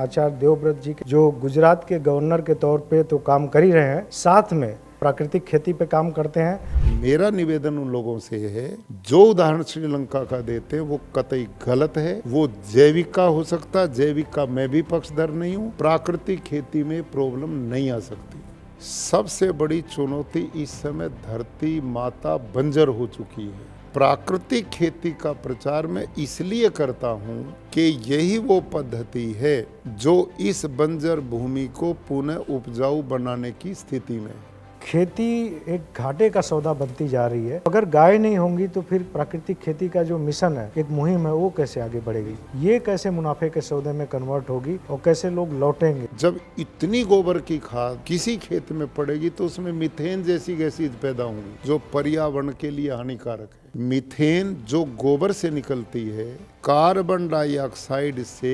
आचार्य देवव्रत जी जो गुजरात के गवर्नर के तौर पे तो काम कर ही रहे हैं, साथ में प्राकृतिक खेती पे काम करते हैं। मेरा निवेदन उन लोगों से है जो उदाहरण श्रीलंका का देते हैं वो कतई गलत है। वो जैविक का हो सकता, जैविक का मैं भी पक्षधर नहीं हूँ। प्राकृतिक खेती में प्रॉब्लम नहीं आ सकती। सबसे बड़ी चुनौती इस समय धरती माता बंजर हो चुकी है। प्राकृतिक खेती का प्रचार मैं इसलिए करता हूँ कि यही वो पद्धति है जो इस बंजर भूमि को पुनः उपजाऊ बनाने की स्थिति में है। खेती एक घाटे का सौदा बनती जा रही है। अगर गाय नहीं होंगी तो फिर प्राकृतिक खेती का जो मिशन है, एक मुहिम है, वो कैसे आगे बढ़ेगी? ये कैसे मुनाफे के सौदे में कन्वर्ट होगी और कैसे लोग लौटेंगे? जब इतनी गोबर की खाद किसी खेत में पड़ेगी तो उसमें मीथेन जैसी गैसेज पैदा होंगी जो पर्यावरण के लिए हानिकारक है। मीथेन जो गोबर से निकलती है कार्बन डाइऑक्साइड से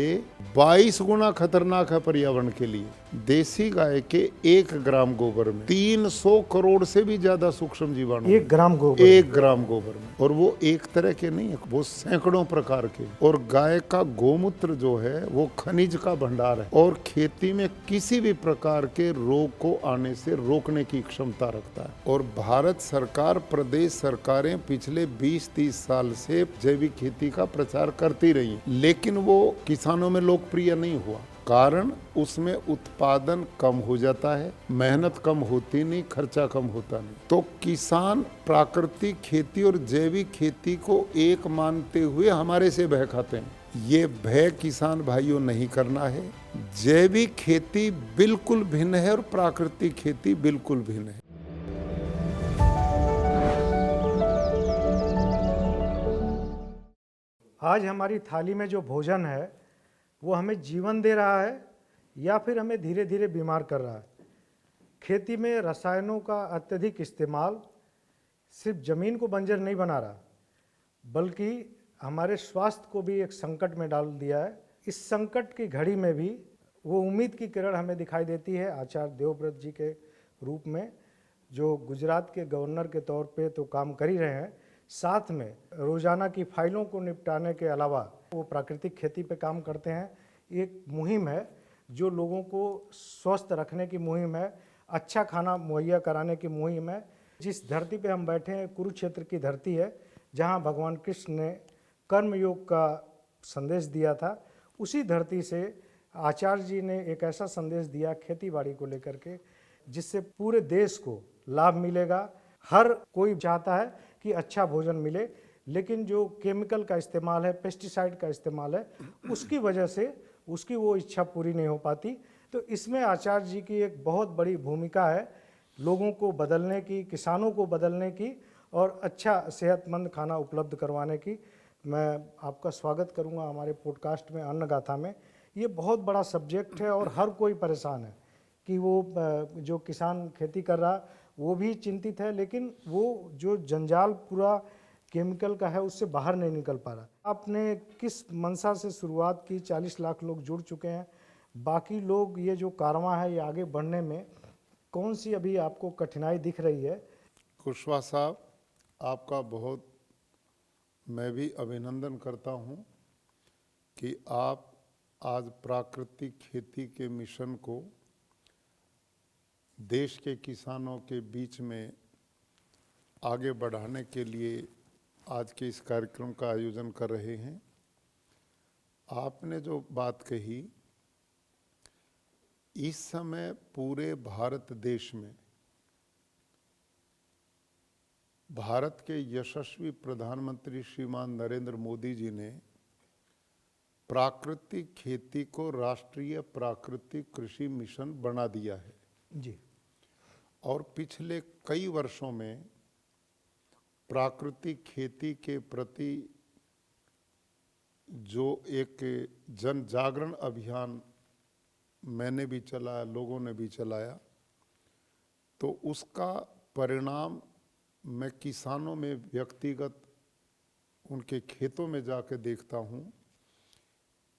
22 गुना खतरनाक है पर्यावरण के लिए। देसी गाय के 1 ग्राम गोबर में 300 करोड़ से भी ज्यादा सूक्ष्म जीवाणु। 1 ग्राम गोबर? 1 ग्राम गोबर में। और वो एक तरह के नहीं है, वो सैकड़ों प्रकार के। और गाय का गोमूत्र जो है वो खनिज का भंडार है और खेती में किसी भी प्रकार के रोग को आने से रोकने की क्षमता रखता है। और भारत सरकार, प्रदेश सरकारें पिछले 20-30 साल से जैविक खेती का प्रचार करती रही, लेकिन वो किसानों में लोकप्रिय नहीं हुआ। कारण उसमें उत्पादन कम हो जाता है, मेहनत कम होती नहीं, खर्चा कम होता नहीं। तो किसान प्राकृतिक खेती और जैविक खेती को एक मानते हुए हमारे से भय खाते हैं। ये भय किसान भाइयों नहीं करना है। जैविक खेती बिल्कुल भिन्न है और प्राकृतिक खेती बिल्कुल भिन्न है। आज हमारी थाली में जो भोजन है वो हमें जीवन दे रहा है या फिर हमें धीरे धीरे बीमार कर रहा है? खेती में रसायनों का अत्यधिक इस्तेमाल सिर्फ ज़मीन को बंजर नहीं बना रहा, बल्कि हमारे स्वास्थ्य को भी एक संकट में डाल दिया है। इस संकट की घड़ी में भी वो उम्मीद की किरण हमें दिखाई देती है आचार्य देवव्रत जी के रूप में, जो गुजरात के गवर्नर के तौर पे तो काम कर ही रहे हैं, साथ में रोज़ाना की फाइलों को निपटाने के अलावा वो प्राकृतिक खेती पे काम करते हैं। एक मुहिम है जो लोगों को स्वस्थ रखने की मुहिम है, अच्छा खाना मुहैया कराने की मुहिम है। जिस धरती पे हम बैठे हैं कुरुक्षेत्र की धरती है, जहां भगवान कृष्ण ने कर्मयोग का संदेश दिया था। उसी धरती से आचार्य जी ने एक ऐसा संदेश दिया खेती बाड़ी को लेकर के जिससे पूरे देश को लाभ मिलेगा। हर कोई चाहता है कि अच्छा भोजन मिले, लेकिन जो केमिकल का इस्तेमाल है, पेस्टिसाइड का इस्तेमाल है, उसकी वजह से उसकी वो इच्छा पूरी नहीं हो पाती। तो इसमें आचार्य जी की एक बहुत बड़ी भूमिका है, लोगों को बदलने की, किसानों को बदलने की और अच्छा सेहतमंद खाना उपलब्ध करवाने की। मैं आपका स्वागत करूंगा हमारे पॉडकास्ट में, अन्नगाथा में। ये बहुत बड़ा सब्जेक्ट है और हर कोई परेशान है कि वो जो किसान खेती कर रहा वो भी चिंतित है, लेकिन वो जो जंजाल पूरा केमिकल का है उससे बाहर नहीं निकल पा रहा। आपने किस मंशा से शुरुआत की? 40 लाख लोग जुड़ चुके हैं। बाकी लोग, ये जो कारवां है ये आगे बढ़ने में कौन सी अभी आपको कठिनाई दिख रही है? कुशवाहा साहब, आपका बहुत मैं भी अभिनंदन करता हूं कि आप आज प्राकृतिक खेती के मिशन को देश के किसानों के बीच में आगे बढ़ाने के लिए आज के इस कार्यक्रम का आयोजन कर रहे हैं। आपने जो बात कही, इस समय पूरे भारत देश में भारत के यशस्वी प्रधानमंत्री श्रीमान नरेंद्र मोदी जी ने प्राकृतिक खेती को राष्ट्रीय प्राकृतिक कृषि मिशन बना दिया है जी। और पिछले कई वर्षों में प्राकृतिक खेती के प्रति जो एक जन जागरण अभियान मैंने भी चलाया, लोगों ने भी चलाया, तो उसका परिणाम मैं किसानों में व्यक्तिगत उनके खेतों में जाकर देखता हूँ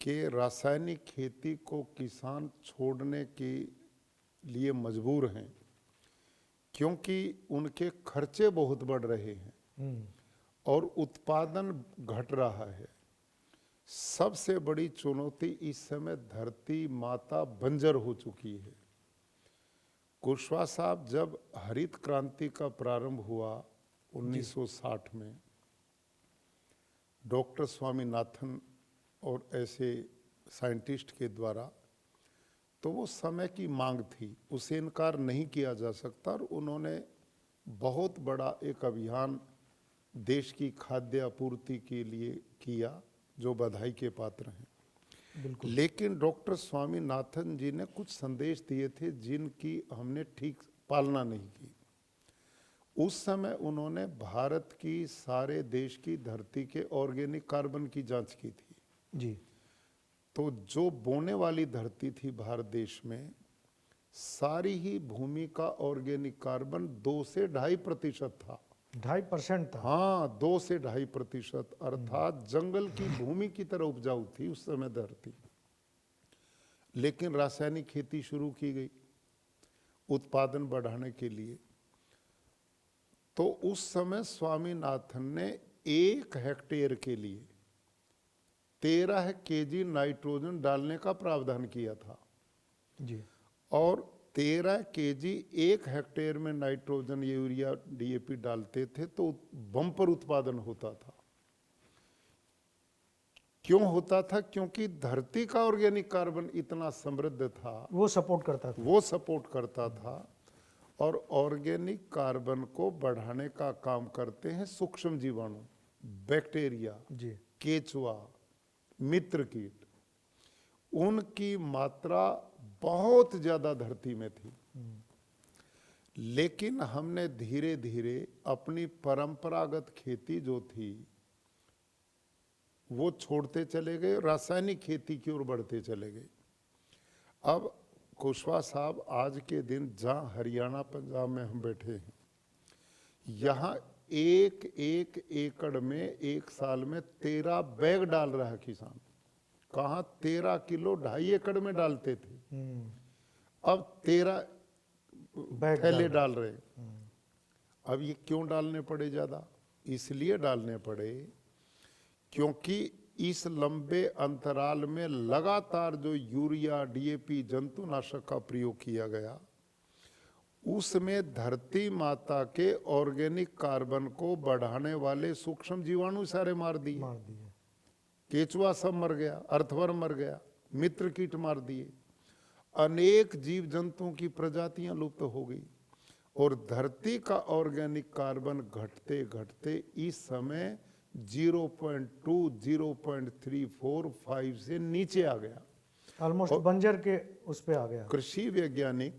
कि रासायनिक खेती को किसान छोड़ने के लिए मजबूर हैं, क्योंकि उनके खर्चे बहुत बढ़ रहे हैं और उत्पादन घट रहा है। सबसे बड़ी चुनौती इस समय धरती माता बंजर हो चुकी है। कुशवाहा साहब जब हरित क्रांति का प्रारंभ हुआ 1960 में, डॉक्टर स्वामीनाथन और ऐसे साइंटिस्ट के द्वारा, तो वो समय की मांग थी, उसे इनकार नहीं किया जा सकता। और उन्होंने बहुत बड़ा एक अभियान देश की खाद्य आपूर्ति के लिए किया, जो बधाई के पात्र हैं। बिल्कुल। लेकिन डॉक्टर स्वामीनाथन जी ने कुछ संदेश दिए थे जिनकी हमने ठीक पालना नहीं की। उस समय उन्होंने भारत की सारे देश की धरती के ऑर्गेनिक कार्बन की जांच की थी। जी। तो जो बोने वाली धरती थी भारत देश में, सारी ही भूमि का ऑर्गेनिक कार्बन 2 से 2.5% था। 2.5% था। हाँ, 2 से 2.5%, अर्थात जंगल की भूमि की तरह उपजाऊ थी उस समय धरती। लेकिन रासायनिक खेती शुरू की गई उत्पादन बढ़ाने के लिए। तो उस समय स्वामीनाथन ने 1 हेक्टेयर के लिए 13 केजी नाइट्रोजन डालने का प्रावधान किया था। जी। और 13 केजी 1 हेक्टेयर में नाइट्रोजन, यूरिया, डीएपी डालते थे तो बम्पर उत्पादन होता था। क्यों होता था? क्योंकि धरती का ऑर्गेनिक कार्बन इतना समृद्ध था, वो सपोर्ट करता था। वो सपोर्ट करता था। और ऑर्गेनिक कार्बन को बढ़ाने का काम करते हैं सूक्ष्म जीवाणु, बैक्टीरिया, जी। केचुआ, मित्र कीट। उनकी मात्रा बहुत ज्यादा धरती में थी। लेकिन हमने धीरे धीरे अपनी परंपरागत खेती जो थी वो छोड़ते चले गए, रासायनिक खेती की ओर बढ़ते चले गए। अब कुशवाहा साहब आज के दिन जहाँ हरियाणा पंजाब में हम बैठे हैं, यहाँ 1 एकड़ में एक साल में 13 बैग डाल रहा है किसान। कहाँ 13 किलो 2.5 एकड़ में डालते थे, अब 13 थैले डाल रहे। अब ये क्यों डालने पड़े ज्यादा? इसलिए डालने पड़े क्योंकि इस लंबे अंतराल में लगातार जो यूरिया, डीएपी, जंतुनाशक का प्रयोग किया गया, उसमें धरती माता के ऑर्गेनिक कार्बन को बढ़ाने वाले सूक्ष्म जीवाणु सारे मार दिए। केचुआ सब मर गया, अर्थवर्म मर गया, मित्र कीट मार दिए, अनेक जीव जंतुओं की प्रजातियां लुप्त हो गई। और धरती का ऑर्गेनिक कार्बन घटते घटते इस समय 0.2, 0.345 से नीचे आ गया, ऑलमोस्ट बंजर के उस पे आ गया। कृषि वैज्ञानिक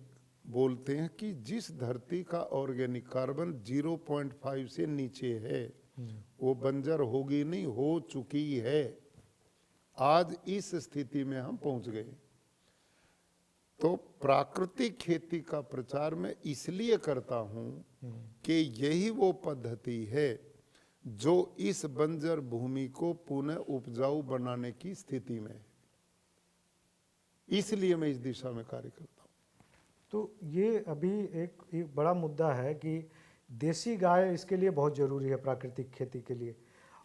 बोलते हैं कि जिस धरती का ऑर्गेनिक कार्बन 0.5 से नीचे है वो बंजर होगी नहीं, हो चुकी है। आज इस स्थिति में हम पहुंच गए। तो प्राकृतिक खेती का प्रचार मैं इसलिए करता हूं कि यही वो पद्धति है जो इस बंजर भूमि को पुनः उपजाऊ बनाने की स्थिति में है। इसलिए मैं इस दिशा में कार्य करता हूं। तो ये अभी एक बड़ा मुद्दा है कि देसी गाय इसके लिए बहुत ज़रूरी है प्राकृतिक खेती के लिए।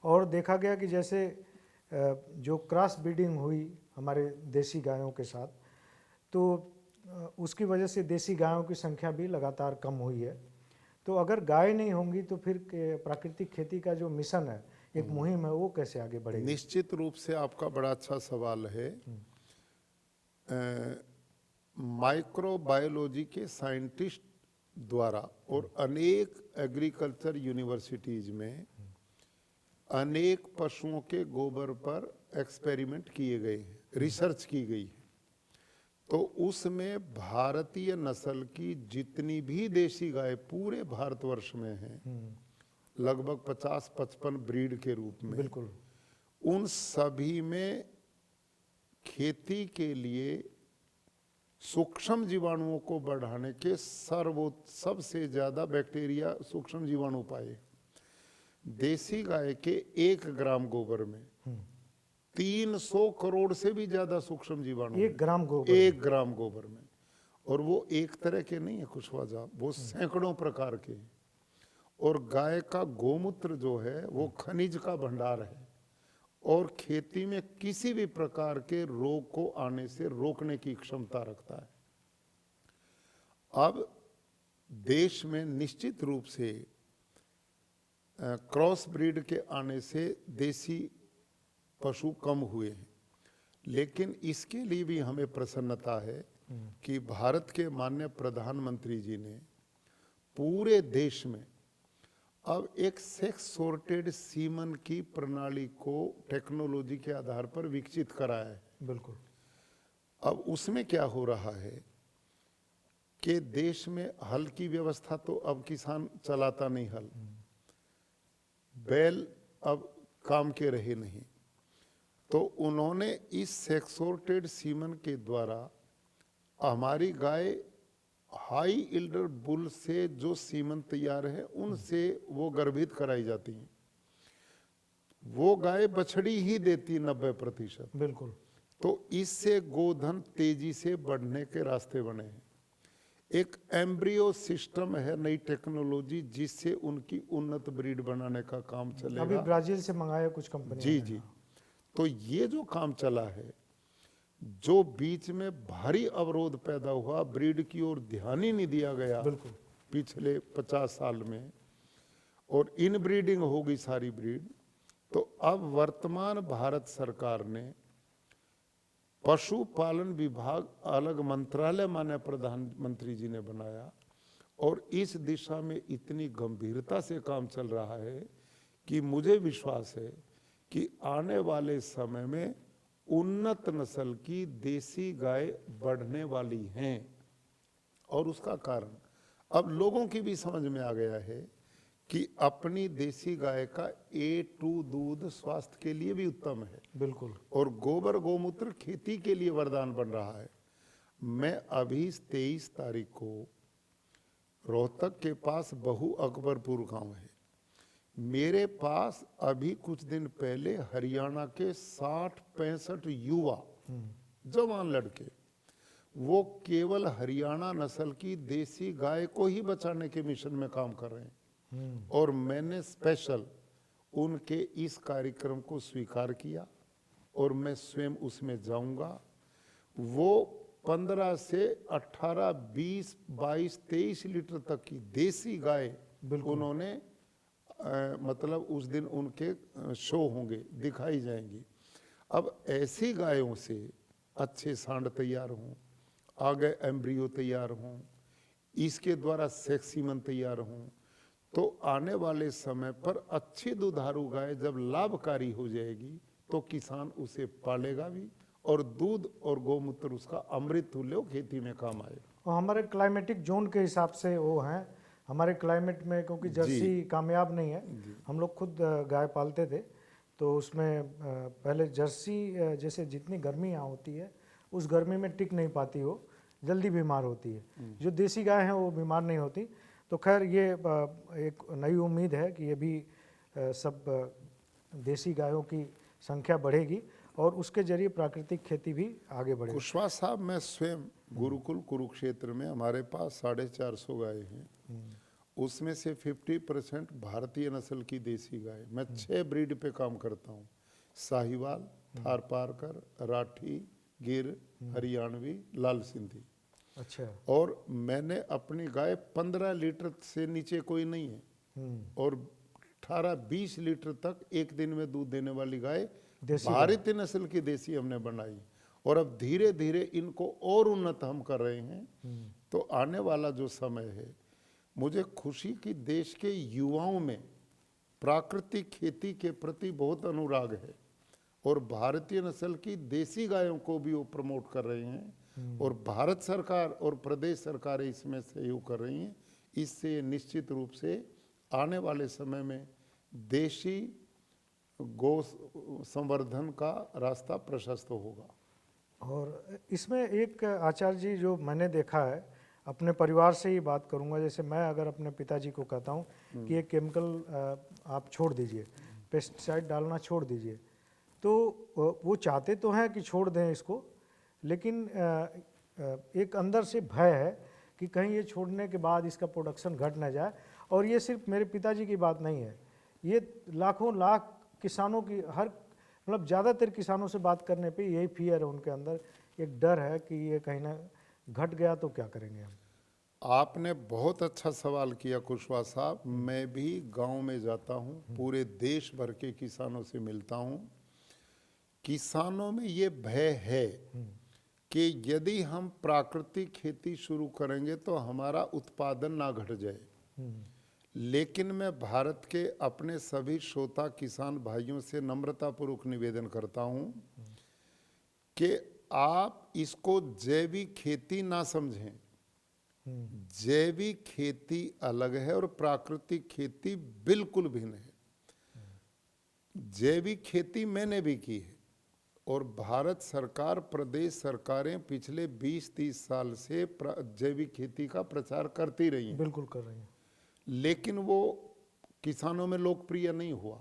और देखा गया कि जैसे जो क्रॉस ब्रीडिंग हुई हमारे देसी गायों के साथ, तो उसकी वजह से देसी गायों की संख्या भी लगातार कम हुई है। तो अगर गाय नहीं होंगी तो फिर प्राकृतिक खेती का जो मिशन है, एक मुहिम है, वो कैसे आगे बढ़ेगी? निश्चित रूप से आपका बड़ा अच्छा सवाल है। माइक्रोबायोलॉजी के साइंटिस्ट द्वारा और अनेक एग्रीकल्चर यूनिवर्सिटीज में अनेक पशुओं के गोबर पर एक्सपेरिमेंट किए गए हैं, रिसर्च की गई है। तो उसमें भारतीय नस्ल की जितनी भी देसी गाय पूरे भारतवर्ष में हैं, लगभग 50-55 ब्रीड के रूप में, बिल्कुल, उन सभी में खेती के लिए सूक्ष्म जीवाणुओं को बढ़ाने के सबसे ज्यादा बैक्टीरिया सूक्ष्म जीवाणु पाए। देसी गाय के 1 ग्राम गोबर में 300 करोड़ से भी ज्यादा सूक्ष्म जीवाणु। 1 ग्राम गोबर, 1 ग्राम गोबर में। और वो एक तरह के नहीं है कुशवाहा साहब, वो सैकड़ों प्रकार के। और गाय का गोमूत्र जो है वो खनिज का भंडार है और खेती में किसी भी प्रकार के रोग को आने से रोकने की क्षमता रखता है। अब देश में निश्चित रूप से क्रॉस ब्रीड के आने से देसी पशु कम हुए हैं, लेकिन इसके लिए भी हमें प्रसन्नता है कि भारत के माननीय प्रधानमंत्री जी ने पूरे देश में अब एक सेक्स सॉर्टेड सीमन की प्रणाली को टेक्नोलॉजी के आधार पर विकसित कराया है। बिल्कुल। अब उसमें क्या हो रहा है कि देश में हल की व्यवस्था तो अब किसान चलाता नहीं, हल बैल अब काम के रहे नहीं, तो उन्होंने इस सेक्स सॉर्टेड सीमन के द्वारा हमारी गाय हाई इल्डर बुल से जो सीमन तैयार है उनसे वो गर्भित कराई जाती हैं। वो गाय बछड़ी ही देती 90%। बिल्कुल। तो इससे गोधन तेजी से बढ़ने के रास्ते बने हैं। एक एम्ब्रियो सिस्टम है, नई टेक्नोलॉजी, जिससे उनकी उन्नत ब्रीड बनाने का काम चलेगा। अभी ब्राजील से मंगाया कुछ कंपनी। जी जी। तो ये जो काम चला है, जो बीच में भारी अवरोध पैदा हुआ, ब्रीड की ओर ध्यान ही नहीं दिया गया बिल्कुल पिछले 50 साल में, और इन ब्रीडिंग हो गई सारी ब्रीड। तो अब वर्तमान भारत सरकार ने पशुपालन विभाग अलग मंत्रालय माननीय प्रधानमंत्री जी ने बनाया, और इस दिशा में इतनी गंभीरता से काम चल रहा है कि मुझे विश्वास है कि आने वाले समय में उन्नत नस्ल की देसी गाय बढ़ने वाली हैं। और उसका कारण अब लोगों की भी समझ में आ गया है कि अपनी देसी गाय का A2 दूध स्वास्थ्य के लिए भी उत्तम है। बिल्कुल। और गोबर गोमूत्र खेती के लिए वरदान बन रहा है। मैं अभी 23 तारीख को रोहतक के पास बहु अकबरपुर गांव है, मेरे पास अभी कुछ दिन पहले हरियाणा के 60-65 युवा जवान लड़के, वो केवल हरियाणा नस्ल की देसी गाय को ही बचाने के मिशन में काम कर रहे हैं। और मैंने स्पेशल उनके इस कार्यक्रम को स्वीकार किया और मैं स्वयं उसमें जाऊंगा। वो 15 से 18, 20, 22, 23 लीटर तक की देसी गाय उन्होंने मतलब उस दिन उनके शो होंगे, दिखाई जाएंगी। अब ऐसी गायों से अच्छे सांड तैयार हों, आगे एम्ब्रियो तैयार हों, इसके द्वारा सेक्स सीमन तैयार हों, तो आने वाले समय पर अच्छी दुधारू गाय जब लाभकारी हो जाएगी तो किसान उसे पालेगा भी, और दूध और गोमूत्र उसका अमृत तुल्य खेती में काम आएगा। और हमारे क्लाइमेटिक जोन के हिसाब से वो हैं, हमारे क्लाइमेट में, क्योंकि जर्सी कामयाब नहीं है, हम लोग खुद गाय पालते थे, तो उसमें पहले जर्सी जैसे जितनी गर्मी यहाँ होती है उस गर्मी में टिक नहीं पाती, हो जल्दी बीमार होती है। जो देसी गाय हैं वो बीमार नहीं होती। तो खैर ये एक नई उम्मीद है कि ये भी सब देसी गायों की संख्या बढ़ेगी और उसके जरिए प्राकृतिक खेती भी आगे बढ़ेगी। कुशवाहा साहब, मैं स्वयं गुरुकुल कुरुक्षेत्र में हमारे पास 450 गाय हैं, उसमें से 50% भारतीय नस्ल की देसी गाय। मैं 6 ब्रीड पे काम करता हूँ, साहिवाल, थारपारकर, राठी, गिर, हरियाणवी, लाल सिंधी। अच्छा। और मैंने अपनी गाय 15 लीटर से नीचे कोई नहीं है, और 18-20 लीटर तक एक दिन में दूध देने वाली गाय भारतीय नस्ल की देसी हमने बनाई। और अब धीरे धीरे इनको और उन्नत हम कर रहे हैं। तो आने वाला जो समय है, मुझे खुशी कि देश के युवाओं में प्राकृतिक खेती के प्रति बहुत अनुराग है, और भारतीय नस्ल की देसी गायों को भी वो प्रमोट कर रहे हैं, और भारत सरकार और प्रदेश सरकारें इसमें सहयोग कर रही हैं। इससे निश्चित रूप से आने वाले समय में देशी गौ संवर्धन का रास्ता प्रशस्त होगा। और इसमें एक आचार्य जी जो मैंने देखा है, अपने परिवार से ही बात करूंगा, जैसे मैं अगर अपने पिताजी को कहता हूं कि ये केमिकल आप छोड़ दीजिए, पेस्टिसाइड डालना छोड़ दीजिए, तो वो चाहते तो हैं कि छोड़ दें इसको, लेकिन एक अंदर से भय है कि कहीं ये छोड़ने के बाद इसका प्रोडक्शन घट ना जाए। और ये सिर्फ मेरे पिताजी की बात नहीं है, ये लाखों लाख किसानों की, हर मतलब ज़्यादातर किसानों से बात करने पे यही फियर है उनके अंदर, एक डर है कि ये कहीं ना घट गया तो क्या करेंगे हम। आपने बहुत अच्छा सवाल किया कुशवाहा साहब। मैं भी गांव में जाता हूं, पूरे देश भर के किसानों से मिलता हूं। किसानों में ये भय है कि यदि हम प्राकृतिक खेती शुरू करेंगे तो हमारा उत्पादन ना घट जाए। लेकिन मैं भारत के अपने सभी श्रोता किसान भाइयों से नम्रतापूर्वक निवेदन करता हूं कि आप इसको जैविक खेती ना समझें। जैविक खेती अलग है और प्राकृतिक खेती बिल्कुल भिन्न है। जैविक खेती मैंने भी की है और भारत सरकार, प्रदेश सरकारें पिछले 20-30 साल से जैविक खेती का प्रचार करती रही हैं। बिल्कुल कर रही हैं। लेकिन वो किसानों में लोकप्रिय नहीं हुआ।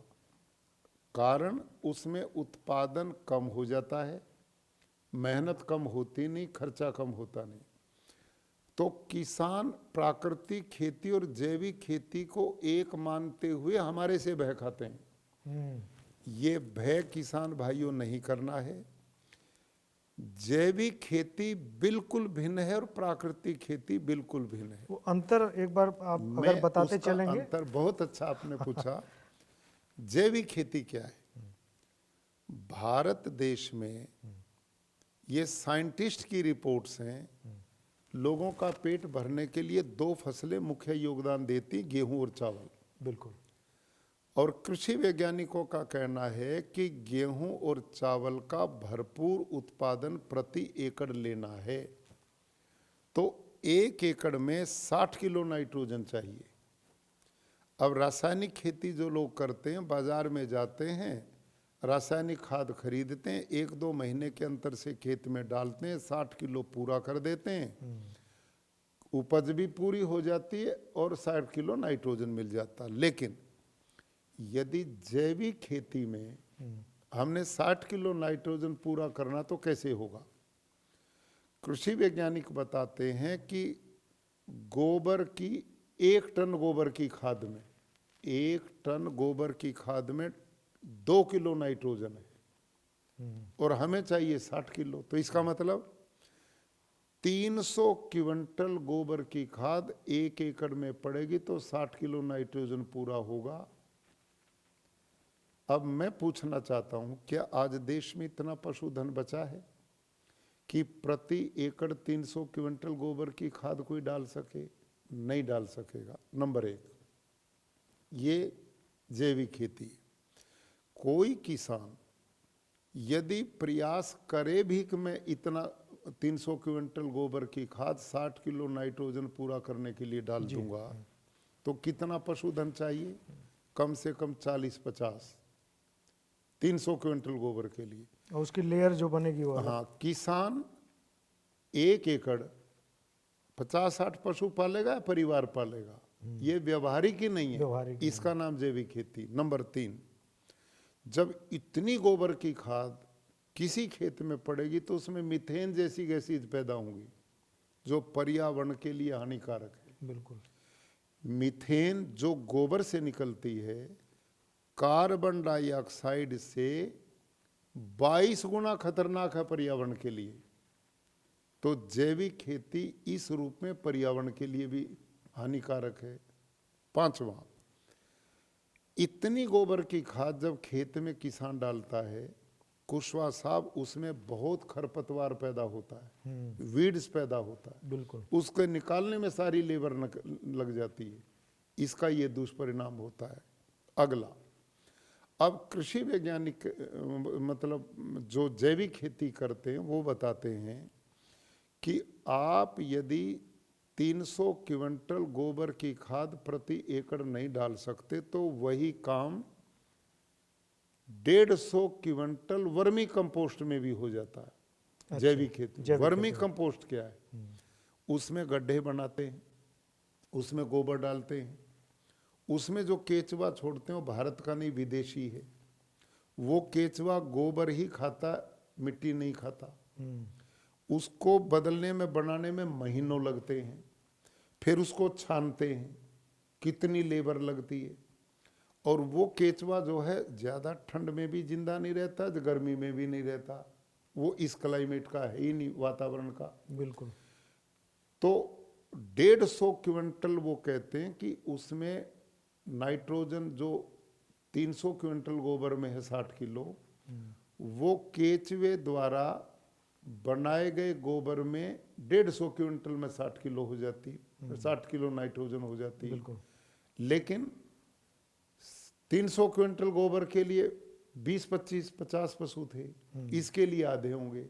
कारण उसमें उत्पादन कम हो जाता है, मेहनत कम होती नहीं, खर्चा कम होता नहीं। तो किसान प्राकृतिक खेती और जैविक खेती को एक मानते हुए हमारे से भय खाते हैं। ये भय किसान भाइयों नहीं करना है। जैविक खेती बिल्कुल भिन्न है और प्राकृतिक खेती बिल्कुल भिन्न है। वो अंतर एक बार आप अगर मैं बताते उसका चलेंगे। अंतर, बहुत अच्छा आपने पूछा। जैविक खेती क्या है? भारत देश में ये साइंटिस्ट की रिपोर्ट्स हैं, लोगों का पेट भरने के लिए 2 फसलें मुख्य योगदान देती, गेहूं और चावल। बिल्कुल। और कृषि वैज्ञानिकों का कहना है कि गेहूं और चावल का भरपूर उत्पादन प्रति एकड़ लेना है तो 1 एकड़ में 60 किलो नाइट्रोजन चाहिए। अब रासायनिक खेती जो लोग करते हैं, बाजार में जाते हैं, रासायनिक खाद खरीदते हैं, 1-2 महीने के अंतर से खेत में डालते हैं, 60 किलो पूरा कर देते हैं, उपज भी पूरी हो जाती है और 60 किलो नाइट्रोजन मिल जाता है। लेकिन यदि जैविक खेती में हमने 60 किलो नाइट्रोजन पूरा करना तो कैसे होगा? कृषि वैज्ञानिक बताते हैं कि गोबर की 1 टन गोबर की खाद में 1 टन गोबर की खाद में 2 किलो नाइट्रोजन है और हमें चाहिए 60 किलो। तो इसका मतलब 300 क्विंटल गोबर की खाद 1 एकड़ में पड़ेगी तो 60 किलो नाइट्रोजन पूरा होगा। अब मैं पूछना चाहता हूं, क्या आज देश में इतना पशुधन बचा है कि प्रति एकड़ 300 क्विंटल गोबर की खाद कोई डाल सके? नहीं डाल सकेगा। नंबर 1, ये जैविक खेती। कोई किसान यदि प्रयास करे भी कि मैं इतना 300 क्विंटल गोबर की खाद 60 किलो नाइट्रोजन पूरा करने के लिए डाल दूंगा, तो कितना पशुधन चाहिए? कम से कम 40-50, 300 क्विंटल गोबर के लिए। और उसकी लेयर जो बनेगी वो अलग। हाँ, किसान 1 एकड़ 50-60 पशु पालेगा या परिवार पालेगा? ये व्यवहारिक ही नहीं है, इसका नाम जैविक खेती। नंबर 3, जब इतनी गोबर की खाद किसी खेत में पड़ेगी तो उसमें मीथेन जैसी गैसेज पैदा होंगी जो पर्यावरण के लिए हानिकारक है। बिल्कुल। मीथेन जो गोबर से निकलती है, कार्बन डाइऑक्साइड से 22 गुना खतरनाक है पर्यावरण के लिए। तो जैविक खेती इस रूप में पर्यावरण के लिए भी हानिकारक है। 5वां, इतनी गोबर की खाद जब खेत में किसान डालता है, कुशवाहा साहब, उसमें बहुत खरपतवार पैदा होता है, वीड्स पैदा होता है। बिल्कुल। उसके निकालने में सारी लेबर लग जाती है। इसका ये दुष्परिणाम होता है। अगला, अब कृषि वैज्ञानिक मतलब जो जैविक खेती करते हैं वो बताते हैं कि आप यदि 300 क्विंटल गोबर की खाद प्रति एकड़ नहीं डाल सकते तो वही काम 150 क्विंटल वर्मी कंपोस्ट में भी हो जाता है। अच्छा, जैविक खेती। वर्मी कंपोस्ट क्या है? उसमें गड्ढे बनाते हैं, उसमें गोबर डालते हैं, उसमें जो केचुआ छोड़ते हैं वो भारत का नहीं, विदेशी है। वो केचुआ गोबर ही खाता, मिट्टी नहीं खाता। उसको बदलने में, बनाने में महीनों लगते हैं। फिर उसको छानते हैं, कितनी लेबर लगती है। और वो केचुआ जो है ज़्यादा ठंड में भी जिंदा नहीं रहता, गर्मी में भी नहीं रहता, वो इस क्लाइमेट का है ही नहीं, वातावरण का। बिल्कुल। तो 150 क्विंटल वो कहते हैं कि उसमें नाइट्रोजन जो 300 क्विंटल गोबर में है 60 किलो, वो केचुए द्वारा बनाए गए गोबर में 150 क्विंटल में 60 किलो हो जाती, 60 किलो नाइट्रोजन हो जाती। बिल्कुल। लेकिन 300 क्विंटल गोबर के लिए 20, 25, 50 पशु थे, इसके लिए आधे होंगे,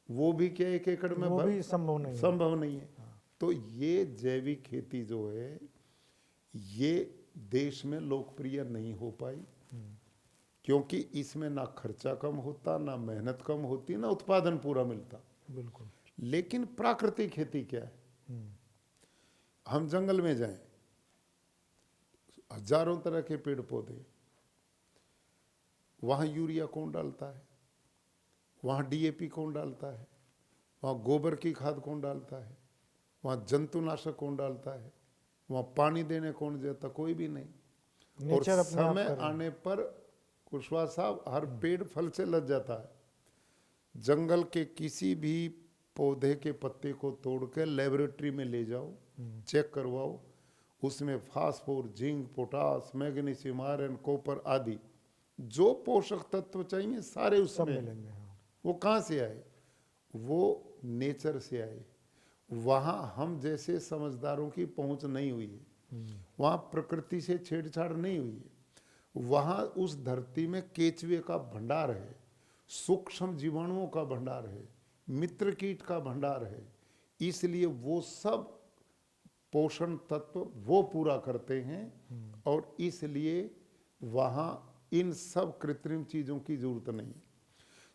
वो भी क्या 1 एकड़ में वो भी संभव नहीं है। संभव नहीं है। तो ये जैविक खेती जो है ये देश में लोकप्रिय नहीं हो पाई, क्योंकि इसमें ना खर्चा कम होता, ना मेहनत कम होती, ना उत्पादन पूरा मिलता। बिल्कुल। लेकिन प्राकृतिक खेती क्या है? हम जंगल में जाएं, हजारों तरह के पेड़ पौधे, वहां यूरिया कौन डालता है, वहां डीएपी कौन डालता है, वहां गोबर की खाद कौन डालता है, वहां जंतुनाशक कौन डालता है, वहां पानी देने कौन जाता? कोई भी नहीं। और नेचर अपने आप समय कर रहा है। आने पर कुशवाहा साहब हर पेड़ फल से लग जाता है। जंगल के किसी भी पौधे के पत्ते को तोड़ के लेबोरेटरी में ले जाओ, चेक करवाओ, उसमें phosphor, zinc, potash, magnesium, iron, copper आदि जो पोषक तत्व चाहिए सारे सब उसमें हैं। मिलेंगे। हाँ। वो कहाँ से आए? वो नेचर से आए। वहाँ हम जैसे समझदारों की पहुंच नहीं हुई है, वहाँ प्रकृति से छेड़छाड़ नहीं हुई है। वहाँ उस धरती में केचुए का भंडार है, सूक्ष्म जीवाणुओं का भंडार है, मित्र कीट का भंडार है, इसलिए वो सब पोषण तत्व वो पूरा करते हैं। और इसलिए वहाँ इन सब कृत्रिम चीज़ों की जरूरत नहीं है।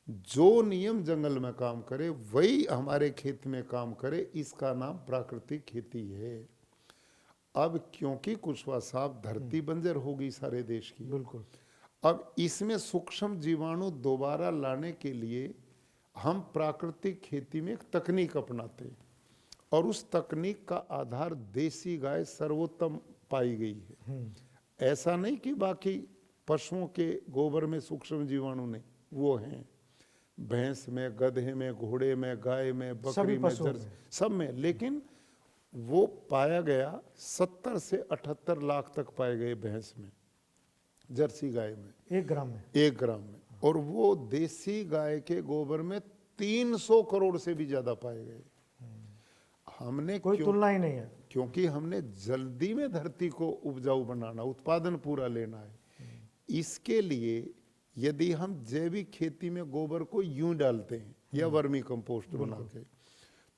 जो नियम जंगल में काम करे वही हमारे खेत में काम करे, इसका नाम प्राकृतिक खेती है। अब क्योंकि कुशवाहा साहब धरती बंजर हो गई सारे देश की, बिल्कुल। अब इसमें सूक्ष्म जीवाणु दोबारा लाने के लिए हम प्राकृतिक खेती में एक तकनीक अपनाते हैं, और उस तकनीक का आधार देसी गाय सर्वोत्तम पाई गई है। ऐसा नहीं कि बाकी पशुओं के गोबर में सूक्ष्म जीवाणु नहीं, वो हैं भैंस में, गधे में, घोड़े में, गाय में, बकरी में, जर्सी, सब में। लेकिन वो पाया गया 70 से 78 लाख तक पाए गए भैंस में, जर्सी गाय में 1 ग्राम में। 1 ग्राम में। और वो देसी गाय के गोबर में 300 करोड़ से भी ज्यादा पाए गए। हमने कोई तुलना ही नहीं है। क्योंकि हमने जल्दी में धरती को उपजाऊ बनाना, उत्पादन पूरा लेना है। इसके लिए यदि हम जैविक खेती में गोबर को यूं डालते हैं या वर्मी कंपोस्ट बना के,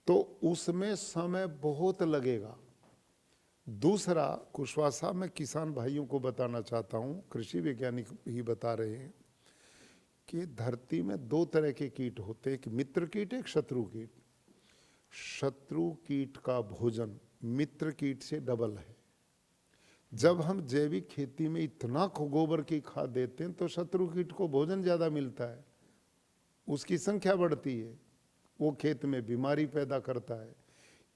तो उसमें समय बहुत लगेगा। दूसरा, कुशवाहा साहब मैं किसान भाइयों को बताना चाहता हूं, कृषि वैज्ञानिक ही बता रहे हैं कि धरती में 2 तरह के कीट होते हैं, एक मित्र कीट, एक शत्रु कीट। शत्रु कीट का भोजन मित्र कीट से डबल है। जब हम जैविक खेती में इतना गोबर की खाद देते हैं तो शत्रु कीट को भोजन ज्यादा मिलता है, उसकी संख्या बढ़ती है, वो खेत में बीमारी पैदा करता है।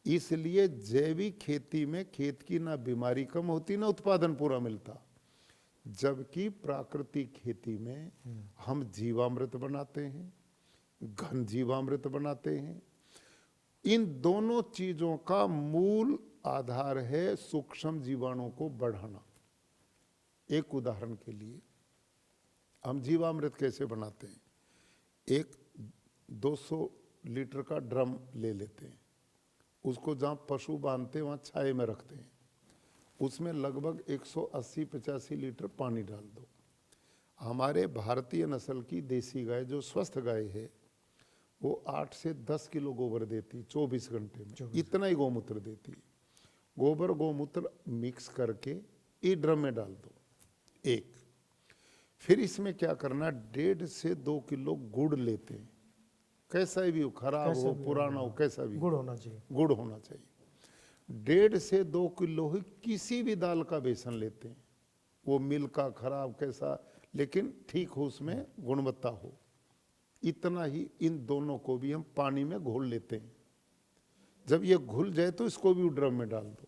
इसलिए जैविक खेती में खेत की ना बीमारी कम होती, ना उत्पादन पूरा मिलता। जबकि प्राकृतिक खेती में हम जीवामृत बनाते हैं, घन जीवामृत बनाते हैं। इन दोनों चीजों का मूल आधार है सूक्ष्म जीवाणुओं को बढ़ाना। एक उदाहरण के लिए, हम जीवामृत कैसे बनाते हैं? एक 200 लीटर का ड्रम ले लेते हैं, उसको जहाँ पशु बांधते हैं वहाँ छाये में रखते हैं, उसमें लगभग 180-85 लीटर पानी डाल दो। हमारे भारतीय नस्ल की देसी गाय जो स्वस्थ गाय है वो 8 से 10 किलो गोबर देती 24 घंटे में, इतना ही गौमूत्र देती है। गोबर गौमूत्र मिक्स करके ये ड्रम में डाल दो एक। फिर इसमें क्या करना, 1.5 से 2 किलो गुड़ लेते हैं, कैसा भी हो, खराब हो, पुराना हो, कैसा भी, गुड़ होना चाहिए। गुड़ होना चाहिए। 1.5 से 2 किलो ही किसी भी दाल का बेसन लेते हैं, वो मिल का, खराब, कैसा, लेकिन ठीक हो, उसमें गुणवत्ता हो। इतना ही इन दोनों को भी हम पानी में घोल लेते हैं। जब ये घुल जाए तो इसको भी ड्रम में डाल दो,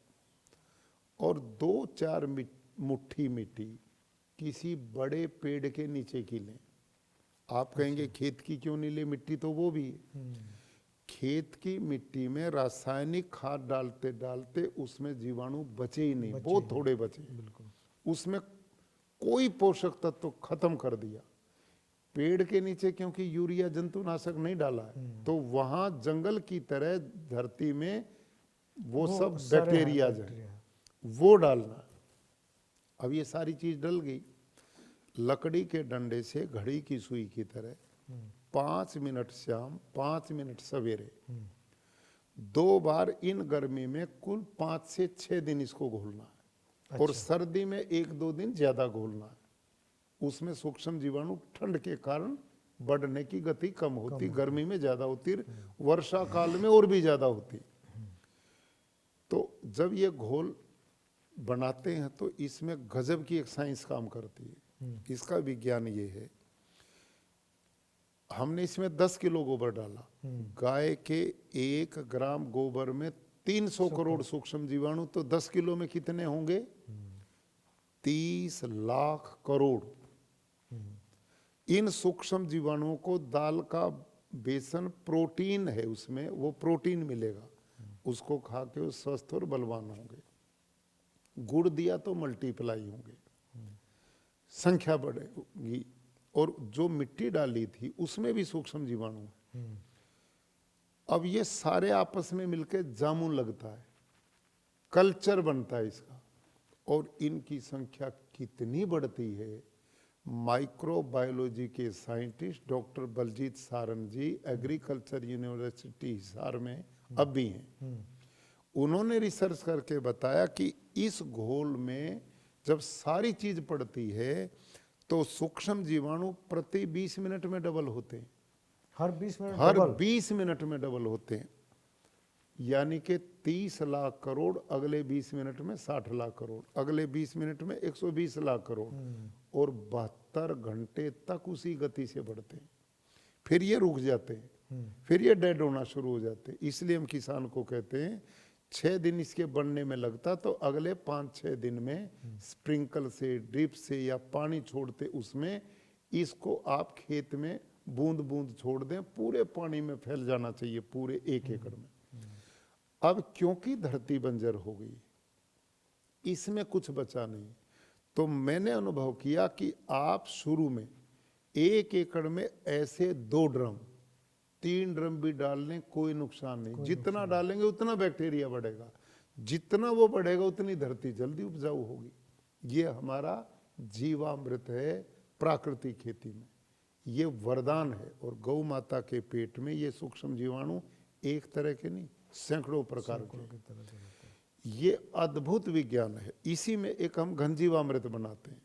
और 2-4 मुट्ठी मिट्टी किसी बड़े पेड़ के नीचे की लें। आप कहेंगे खेत की क्यों नहीं ले मिट्टी, तो वो भी है। खेत की मिट्टी में रासायनिक खाद डालते डालते उसमें जीवाणु बचे ही नहीं, बहुत थोड़े बचे। उसमें कोई पोषक तत्व तो खत्म कर दिया। पेड़ के नीचे क्योंकि यूरिया जंतुनाशक नहीं डाला है, तो वहां जंगल की तरह धरती में वो सब बैक्टीरिया है, वो डालना है। अब ये सारी चीज डल गई। लकड़ी के डंडे से घड़ी की सुई की तरह 5 मिनट शाम 5 मिनट सवेरे 2 बार इन गर्मी में कुल 5 से 6 दिन इसको घोलना है। और सर्दी में 1-2 दिन ज्यादा घोलना है। उसमें सूक्ष्म जीवाणु ठंड के कारण बढ़ने की गति कम होती, गर्मी में ज्यादा होती, वर्षा काल में और भी ज्यादा होती। तो जब ये घोल बनाते हैं तो इसमें गजब की एक साइंस काम करती है। इसका विज्ञान ये है, हमने इसमें 10 किलो गोबर डाला। गाय के 1 ग्राम गोबर में 300 करोड़ सूक्ष्म जीवाणु, तो 10 किलो में कितने होंगे? 30 लाख करोड़। इन सूक्ष्म जीवाणुओं को दाल का बेसन प्रोटीन है, उसमें वो प्रोटीन मिलेगा, उसको खा के वो स्वस्थ और बलवान होंगे। गुड़ दिया तो मल्टीप्लाई होंगे, संख्या बढ़ेगी। और जो मिट्टी डाली थी उसमें भी सूक्ष्म जीवाणु है। अब ये सारे आपस में मिलकर जामुन लगता है, कल्चर बनता है इसका। और इनकी संख्या कितनी बढ़ती है, माइक्रोबायोलॉजी के साइंटिस्ट डॉक्टर बलजीत सारंग जी एग्रीकल्चर यूनिवर्सिटी हिसार में अब भी हैं। उन्होंने रिसर्च करके बताया कि इस घोल में जब सारी चीज पड़ती है तो सूक्ष्म जीवाणु प्रति 20 मिनट में डबल होते हैं। हर 20 मिनट हर डबल? 20 मिनट में डबल होते हैं। यानी कि 30 लाख करोड़, अगले 20 मिनट में 60 लाख करोड़, अगले 20 मिनट में 120 लाख करोड़, और 72 घंटे तक उसी गति से बढ़ते हैं। फिर ये रुक जाते हैं, फिर ये डेड होना शुरू हो जाते हैं। इसलिए हम किसान को कहते हैं 6 दिन इसके बनने में लगता, तो अगले 5-6 दिन में स्प्रिंकल से, ड्रिप से या पानी छोड़ते उसमें इसको आप खेत में बूंद बूंद छोड़ दें, पूरे पानी में फैल जाना चाहिए, पूरे 1 एकड़ में। अब क्योंकि धरती बंजर हो गई, इसमें कुछ बचा नहीं, तो मैंने अनुभव किया कि आप शुरू में 1 एकड़ में ऐसे 2 ड्रम 3 ड्रम भी डाल लें, कोई नुकसान नहीं। जितना डालेंगे उतना बैक्टीरिया बढ़ेगा, जितना वो बढ़ेगा उतनी धरती जल्दी उपजाऊ होगी। ये हमारा जीवामृत है प्राकृतिक खेती में, ये वरदान है। और गौ माता के पेट में ये सूक्ष्म जीवाणु एक तरह के नहीं, सैकड़ों प्रकार के। ये अद्भुत विज्ञान है। इसी में एक हम घनजीवामृत बनाते हैं।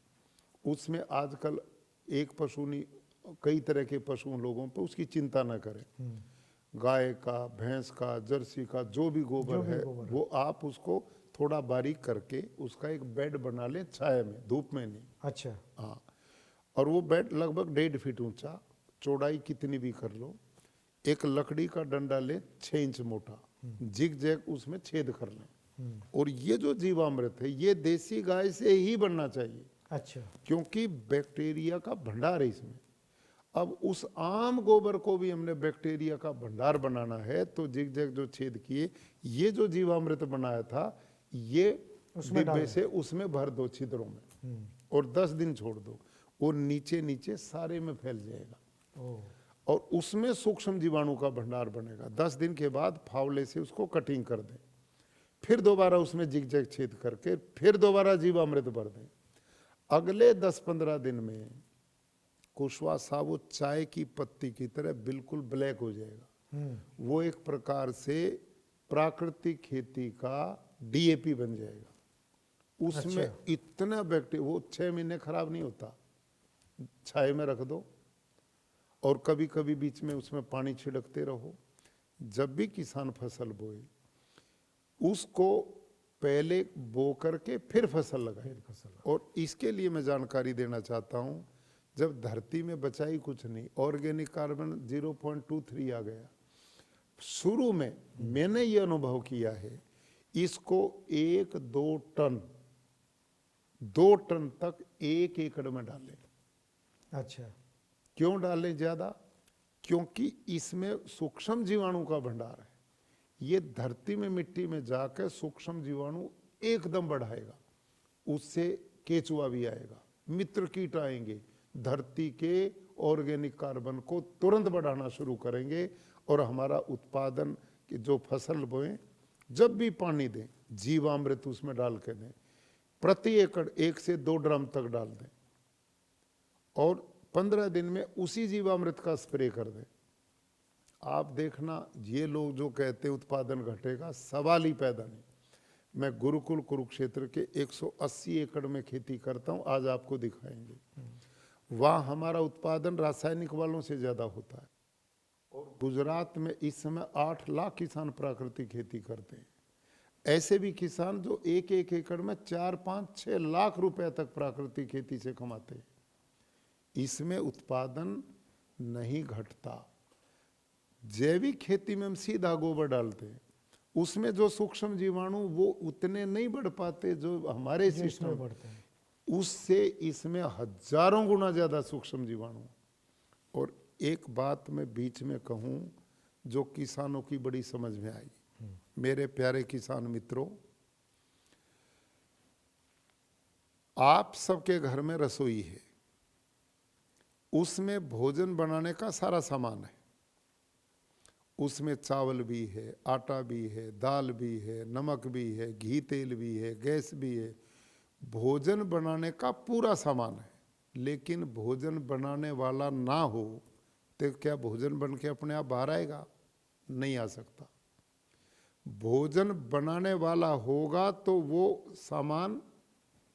उसमें आजकल एक पशु नहीं, कई तरह के पशु लोगों पे, उसकी चिंता न करें। गाय का, भैंस का, जर्सी का, जो भी गोबर है वो आप उसको थोड़ा बारीक करके उसका एक बेड बना लें, छाया में, धूप में नहीं। अच्छा। हाँ, और वो बेड लगभग 1.5 फीट ऊंचा, चौड़ाई कितनी भी कर लो। एक लकड़ी का डंडा ले 6 इंच मोटा, जिग जैग उसमें छेद कर लें। और ये जो जीवामृत है ये देसी गाय से ही बनना चाहिए। अच्छा। क्योंकि बैक्टीरिया का भंडार है इसमें। अब उस आम गोबर को भी हमने बैक्टीरिया का भंडार बनाना है, तो जिग जैग जो छेद किए, ये जो जीवामृत बनाया था ये डिब्बे से उसमें भर दो छिद्रों में, और 10 दिन छोड़ दो, वो नीचे नीचे सारे में फैल जाएगा। और उसमें सूक्ष्म जीवाणु का भंडार बनेगा। 10 दिन के बाद फावले से उसको कटिंग कर दें, फिर दोबारा उसमें जिग जैग छेद करके फिर दोबारा जीवामृत भर दें। अगले 10-15 दिन में कुशवासा वो चाय की पत्ती की तरह बिल्कुल ब्लैक हो जाएगा। वो एक प्रकार से प्राकृतिक खेती का डीएपी बन जाएगा। उसमें अच्छा। इतना बैक्टीरिया, वो 6 महीने खराब नहीं होता। छाये में रख दो और कभी कभी बीच में उसमें पानी छिड़कते रहो। जब भी किसान फसल बोए उसको पहले बो करके फिर फसल लगाए। और इसके लिए मैं जानकारी देना चाहता हूं, जब धरती में बचा ही कुछ नहीं, ऑर्गेनिक कार्बन 0.23 आ गया। शुरू में मैंने ये अनुभव किया है, इसको 1-2 टन 2 टन तक 1 एकड़ में डालें। अच्छा। क्यों डालें ज्यादा? क्योंकि इसमें सूक्ष्म जीवाणु का भंडार है। ये धरती में मिट्टी में जाकर सूक्ष्म जीवाणु एकदम बढ़ाएगा, उससे केचुआ भी आएगा, मित्र कीट आएंगे, धरती के ऑर्गेनिक कार्बन को तुरंत बढ़ाना शुरू करेंगे और हमारा उत्पादन की जो फसल बोएं, जब भी पानी दें जीवामृत उसमें डाल के दें, प्रति एकड़ 1 से 2 ड्रम तक डाल दें और 15 दिन में उसी जीवामृत का स्प्रे कर दें। आप देखना, ये लोग जो कहते हैं उत्पादन घटेगा, सवाल ही पैदा नहीं। मैं गुरुकुल कुरुक्षेत्र के 180 एकड़ में खेती करता हूं, आज आपको दिखाएंगे। वहाँ हमारा उत्पादन रासायनिक वालों से ज़्यादा होता है। और गुजरात में इस समय 8 लाख किसान प्राकृतिक खेती करते हैं। ऐसे भी किसान जो 1-1 एकड़ में 4-5-6 लाख रुपए तक प्राकृतिक खेती से कमाते हैं। इसमें उत्पादन नहीं घटता। जैविक खेती में हम सीधा गोबर डालते हैं, उसमें जो सूक्ष्म जीवाणु वो उतने नहीं बढ़ पाते जो हमारे सिस्टम में बढ़ते हैं, उससे इसमें हजारों गुना ज्यादा सूक्ष्म जीवाणु। और एक बात मैं बीच में कहूं जो किसानों की बड़ी समझ में आई, मेरे प्यारे किसान मित्रों, आप सबके घर में रसोई है, उसमें भोजन बनाने का सारा सामान है, उसमें चावल भी है, आटा भी है, दाल भी है, नमक भी है, घी तेल भी है, गैस भी है, भोजन बनाने का पूरा सामान है। लेकिन भोजन बनाने वाला ना हो तो क्या भोजन बन के अपने आप बाहर आएगा? नहीं आ सकता। भोजन बनाने वाला होगा तो वो सामान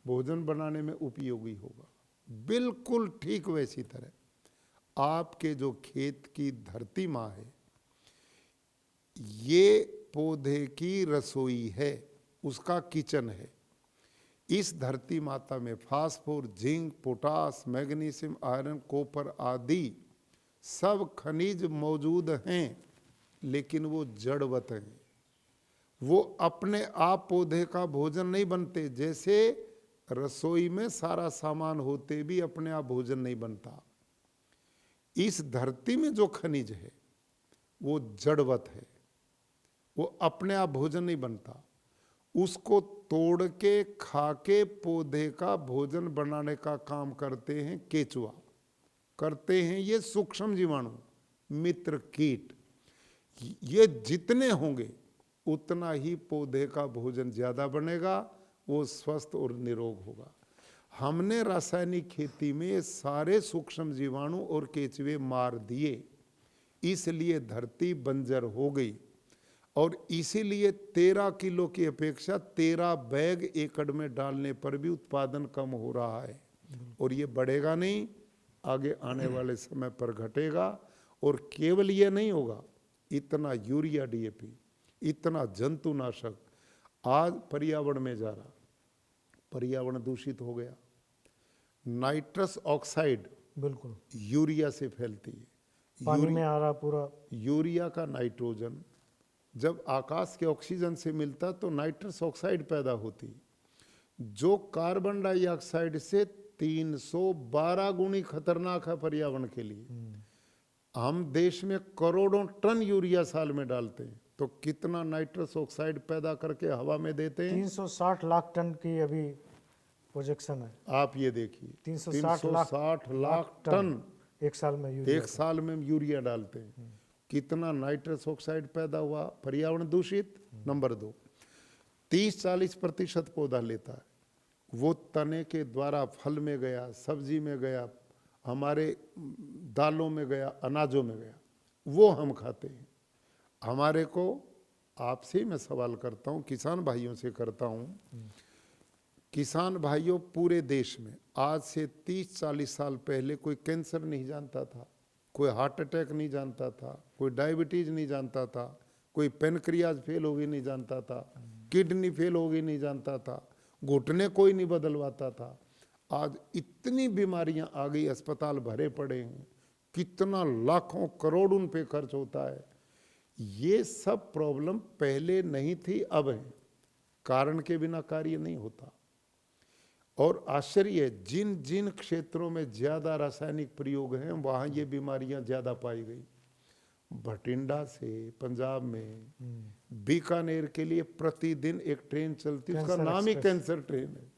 भोजन बनाने में उपयोगी होगा। बिल्कुल ठीक वैसी तरह आपके जो खेत की धरती माँ है, ये पौधे की रसोई है, उसका किचन है। इस धरती माता में phosphor, zinc, potash, magnesium, iron, copper आदि सब खनिज मौजूद हैं, लेकिन वो जड़वत हैं। वो अपने आप पौधे का भोजन नहीं बनते। जैसे रसोई में सारा सामान होते भी अपने आप भोजन नहीं बनता, इस धरती में जो खनिज है वो जड़वत है, वो अपने आप भोजन नहीं बनता। उसको तोड़ के खा के पौधे का भोजन बनाने का काम करते हैं केचुआ, करते हैं ये सूक्ष्म जीवाणु, मित्र कीट। ये जितने होंगे उतना ही पौधे का भोजन ज्यादा बनेगा, वो स्वस्थ और निरोग होगा। हमने रासायनिक खेती में सारे सूक्ष्म जीवाणु और केचुए मार दिए, इसलिए धरती बंजर हो गई। और इसीलिए 13 किलो की अपेक्षा 13 बैग एकड़ में डालने पर भी उत्पादन कम हो रहा है। और ये बढ़ेगा नहीं, आगे आने वाले समय पर घटेगा। और केवल ये नहीं होगा, इतना यूरिया, डीएपी, इतना जंतुनाशक आज पर्यावरण में जा रहा, पर्यावरण दूषित हो गया। नाइट्रस ऑक्साइड बिल्कुल यूरिया से फैलती है, पानी में आ रहा पूरा। यूरिया का नाइट्रोजन जब आकाश के ऑक्सीजन से मिलता तो नाइट्रस ऑक्साइड पैदा होती, जो कार्बन डाइऑक्साइड से 312 गुनी खतरनाक है पर्यावरण के लिए। हम देश में करोड़ों टन यूरिया साल में डालते हैं, तो कितना नाइट्रस ऑक्साइड पैदा करके हवा में देते हैं? 360 लाख टन की अभी प्रोजेक्शन है। आप ये देखिए, 360 लाख टन एक साल में यूरिया, एक साल में हम यूरिया डालते हैं। कितना नाइट्रस ऑक्साइड पैदा हुआ, पर्यावरण दूषित। नंबर 2, 30-40% पौधा लेता है, वो तने के द्वारा फल में गया, सब्जी में गया, हमारे दालों में गया, अनाजों में गया, वो हम खाते हैं। हमारे को, आपसे ही मैं सवाल करता हूँ, किसान भाइयों से करता हूँ, किसान भाइयों, पूरे देश में आज से 30-40 साल पहले कोई कैंसर नहीं जानता था, कोई हार्ट अटैक नहीं जानता था, कोई डायबिटीज नहीं जानता था, कोई पेनक्रियाज फेल होगी नहीं जानता था, किडनी फेल होगी नहीं जानता था, घुटने कोई नहीं बदलवाता था। आज इतनी बीमारियां आ गई, अस्पताल भरे पड़े हैं, कितना लाखों करोड़ उन पे खर्च होता है। ये सब प्रॉब्लम पहले नहीं थी, अब है। कारण के बिना कार्य नहीं होता। और आश्चर्य है, जिन जिन क्षेत्रों में ज्यादा रासायनिक प्रयोग हैं वहां ये बीमारियां ज्यादा पाई गई। भटिंडा से पंजाब में बीकानेर के लिए प्रतिदिन एक ट्रेन चलती, उसका कैंसर नाम ही एक्सप्रेस। कैंसर ट्रेन है।